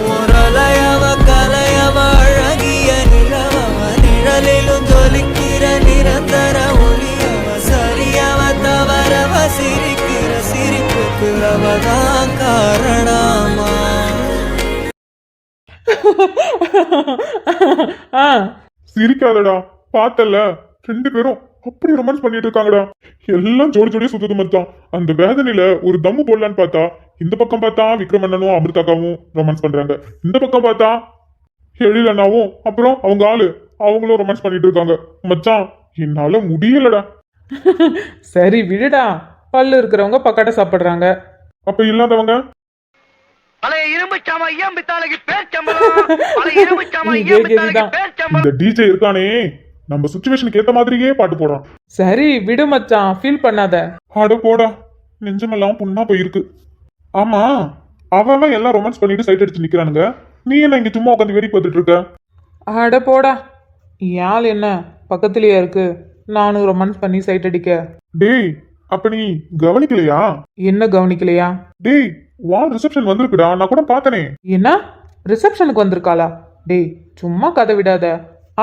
முரளையவ கலையவ அழகிய நிலவவ நிழலிலும் ஜொலிக்கிற நிரந்தர ஒளியவ சரியவ தவறவ சிரிக்கிற சிரிப்புக்கு அவதான் காரணமா. சிரிக்காதடா, பார்த்தல ரெண்டு பேரும் அப்படி ரொமான்ஸ் பண்ணிட்டு இருக்காங்கடா. எல்லாம் ஜோடி ஜோடியா சுத்துது மச்சான். அந்த வேதனையில ஒரு தம்மு போடலான்னு பார்த்தா இந்த பக்கம் பார்த்தா விக்ரமண்ணனும் அமிர்தாக்காவும் ரொமான்ஸ் பண்றாங்க, இந்த பக்கம் பார்த்தா எழிலண்ணாவும் அப்புறம் அவங்க ஆளு அவங்களும் ரொமான்ஸ் பண்ணிட்டு இருக்காங்க. மச்சான், என்னால முடியலடா. சரி விடுடா, பல்லு இருக்கிறவங்க பக்காட்ட சாப்பிடுறாங்க. அப்ப இல்லாதவங்க பழைய இரும்பு சாமா ஐயம் பித்தாளைக்கு பேர் சம்பளம். பழைய இரும்பு சாமா இதே ஐயம் பித்தாளைக்கு கேள்விதான். பேர் சம்பளம். இந்த டிஜே இருக்கானே நம்ம சுச்சுவேஷனுக்கு ஏத்த மாதிரியே பாட்டு போடுறான். சரி விடு மச்சான், ஃபீல் பண்ணாத. ஆட போடா, நெஞ்சமெல்லாம் புண்ணா போயிருக்கு. ஆமா, அவன் எல்லாம் ரொமான்ஸ் பண்ணிட்டு சைட் அடிச்சு நிக்கிறானுங்க, நீ என்ன இங்க சும்மா உட்காந்து வேடி பார்த்துட்டு இருக்க? அட போடா, யாழ் என்ன பக்கத்துலயே இருக்கு, நானும் ரொமான்ஸ் பண்ணி சைட் அடிக்க. டேய், அப்ப நீ கவனிக்கலையா? என்ன கவனிக்கலையா? டேய், வால் ரிசப்ஷன் வந்திருக்குடா, நான் கூட பார்த்தனே. என்ன ரிசப்ஷனுக்கு வந்திருக்காளா? டேய் சும்மா கதை விடாத,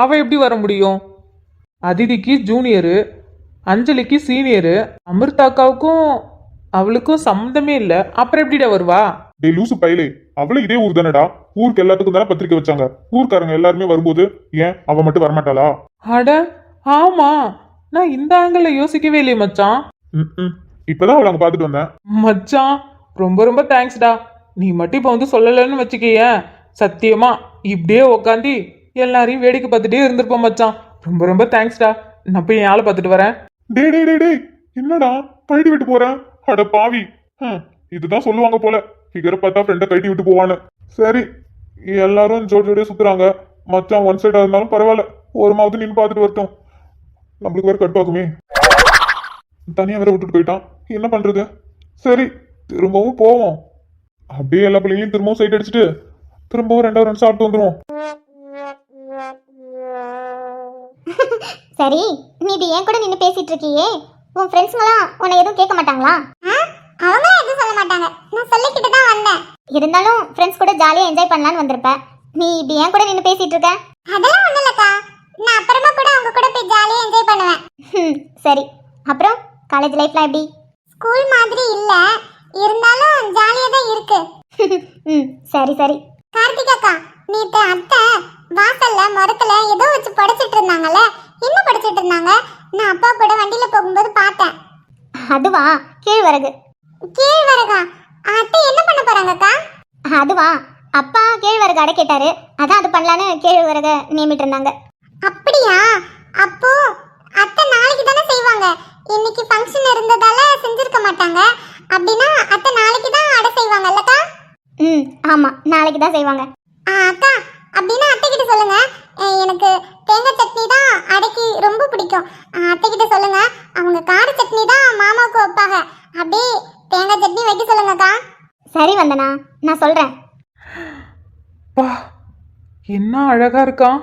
அவ எப்படி வர முடியும்? அதிதிக்கு ஜூனியரு, அஞ்சலிக்கு சீனியரு, அமிர்தாக்காவுக்கும் அவளுக்கும் சம்மந்தமே இல்லை, அப்புறம் எப்படிடா வருவா? டேய் லூசு பையலே, அவளும் இதே ஊர் தானடா, ஊருக்கு எல்லாத்துக்கும் தானே பத்திரிக்கை வச்சாங்க, ஊர்க்காரங்க எல்லாருமே வரும்போது ஏன் அவ மட்டும் வரமாட்டாளா? அட ஆமா, நான் இந்த ஆங்கிள் யோசிக்கவே இல்லையே மச்சான். இப்பதான் அவளை அங்க பார்த்துட்டு வந்தேன். மச்சான் ரொம்ப ரொம்ப தேங்க்ஸ்டா. நீ மட்டும் இப்போ வந்து சொல்லலைன்னு வச்சுக்கேன், சத்தியமா இப்படியே உக்காந்து எல்லாரையும் வேடிக்கை பார்த்துட்டே இருந்திருப்போம் மச்சான். ரொம்ப ரொம்ப தேங்க்ஸ்டா. நான் போய் என் ஆளை பார்த்துட்டு வரேன். டேய் டேய் டேய் டேய், என்னடா கழட்டி விட்டு போறேன்? அட பாவி, இதுதான் சொல்லுவாங்க போல, ஃபிகரை பார்த்தா ஃப்ரெண்டை கழட்டி விட்டு போவான்னு. சரி, எல்லாரும் ஜோடி ஜோடியா சுத்துறாங்க, மச்சான் ஒன் சைடா இருந்தாலும் பரவாயில்ல, ஒரு மாவது நின்று பார்த்துட்டு வரட்டும். நம்மளுக்கு வேற கடுப்பாக்குமே, தனியா வேற விட்டுட்டு போயிட்டான், என்ன பண்றது? சரி, திரும்பவும் போவோம். அப்படியே எல்லா பிள்ளைங்களையும் திரும்பவும் சைட் அடிச்சுட்டு திரும்பவும் 2 ரன் சாப்பிட்டு வந்துருவோம். சரி, நீ இது ஏன் கூட நின்று பேசிட்டு இருக்கியே, உன் ஃப்ரெண்ட்ஸுங்களாம் உன்னை எதுவும் கேட்க மாட்டாங்களா? அவங்களும் எதுவும் சொல்ல மாட்டாங்க, நான் சொல்லிக்கிட்டு தான் வந்தேன். இருந்தாலும் ஃப்ரெண்ட்ஸ் கூட ஜாலியாக என்ஜாய் பண்ணலான்னு வந்திருப்ப, நீ இப்படி ஏன் கூட நின்று பேசிட்டு இருக்க? அதெல்லாம் ஒண்ணும் இல்லக்கா, நான் அப்புறமா கூட அவங்க கூட போய் ஜாலியா என்ஜாய் பண்ணுவேன். சரி, அப்புறம் காலேஜ் லைஃப்லாம் எப்படி? ஸ்கூல் மாதிரி இல்ல, இருந்தாலும் ஜாலியா தான் இருக்கு. சரி சரி. கார்த்திகாக்கா, நேத்து அத்தை வாசல்ல மரத்துல ஏதோ வச்சு படைச்சிட்டு இருந்தாங்கல்ல, என்ன படைச்சிட்டு இருந்தாங்க? நான் அப்பா கூட வண்டியில போகும்போது பார்த்தேன். அதுவா, கேழ்வரகு. கேழ்வரகா? அத்தை என்ன பண்ண போறாங்கக்கா? அதுவா, அப்பா கேழ்வரகு அடை கேட்டாரு, அதான் அது பண்ணலான்னு கேழ்வரக நியமிட்டு இருந்தாங்க. அப்படியா? அப்போ அத்தை நாளைக்கு தானே செய்வாங்க, இன்னைக்கு ஃபங்க்ஷன் இருந்ததால செஞ்சிருக்க மாட்டாங்க. அப்படின்னா அத்தை நாளைக்கு தான் அடை செய்வாங்கல்லக்கா? ஆமா, நாளைக்கு தான் செய்வாங்க. அக்கா, அப்படின்னா அத்தை கிட்ட சொல்லுங்க, எனக்கு தேங்காய் சட்னி தான் அடைக்கு ரொம்ப பிடிக்கும். அத்தை கிட்ட சொல்லுங்க, அவங்க கார சட்னி தான் மாமாவுக்கு வைப்பாங்க, அப்படியே தேங்காய் சரி வந்தனா, நான் சொல்றேன். பா என்ன அழகா இருக்கான்.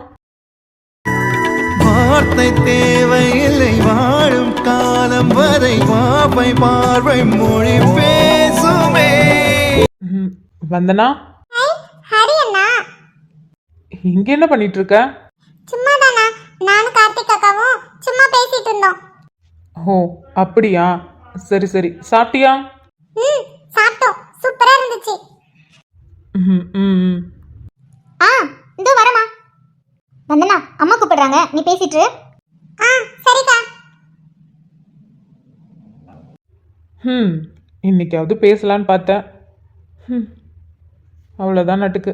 வார்த்தை தேவையில்லை வாழும் காலம் வரை பாவை பார்வை மொழி பேசுமே. வந்தனா ஹரி அண்ணா, இங்க என்ன பண்ணிட்டு இருக்க? சும்மா தானா, நானும் கார்த்திக் அக்காவும் சும்மா பேசிட்டு இருந்தோம். ஓ அப்படியா, சரி சரி. சாப்பிட்டியா? சாப்பிட்டோம், சூப்பரா இருந்துச்சு. ம் ம் ஆ இதோ வரமா. வந்தனா, அம்மா கூப்பிடுறாங்க, நீ பேசிட்டு. சரிக்கா. இன்னைக்காவது பேசலான்னு பார்த்தேன். அவ்வளோதான் நட்டுக்கு.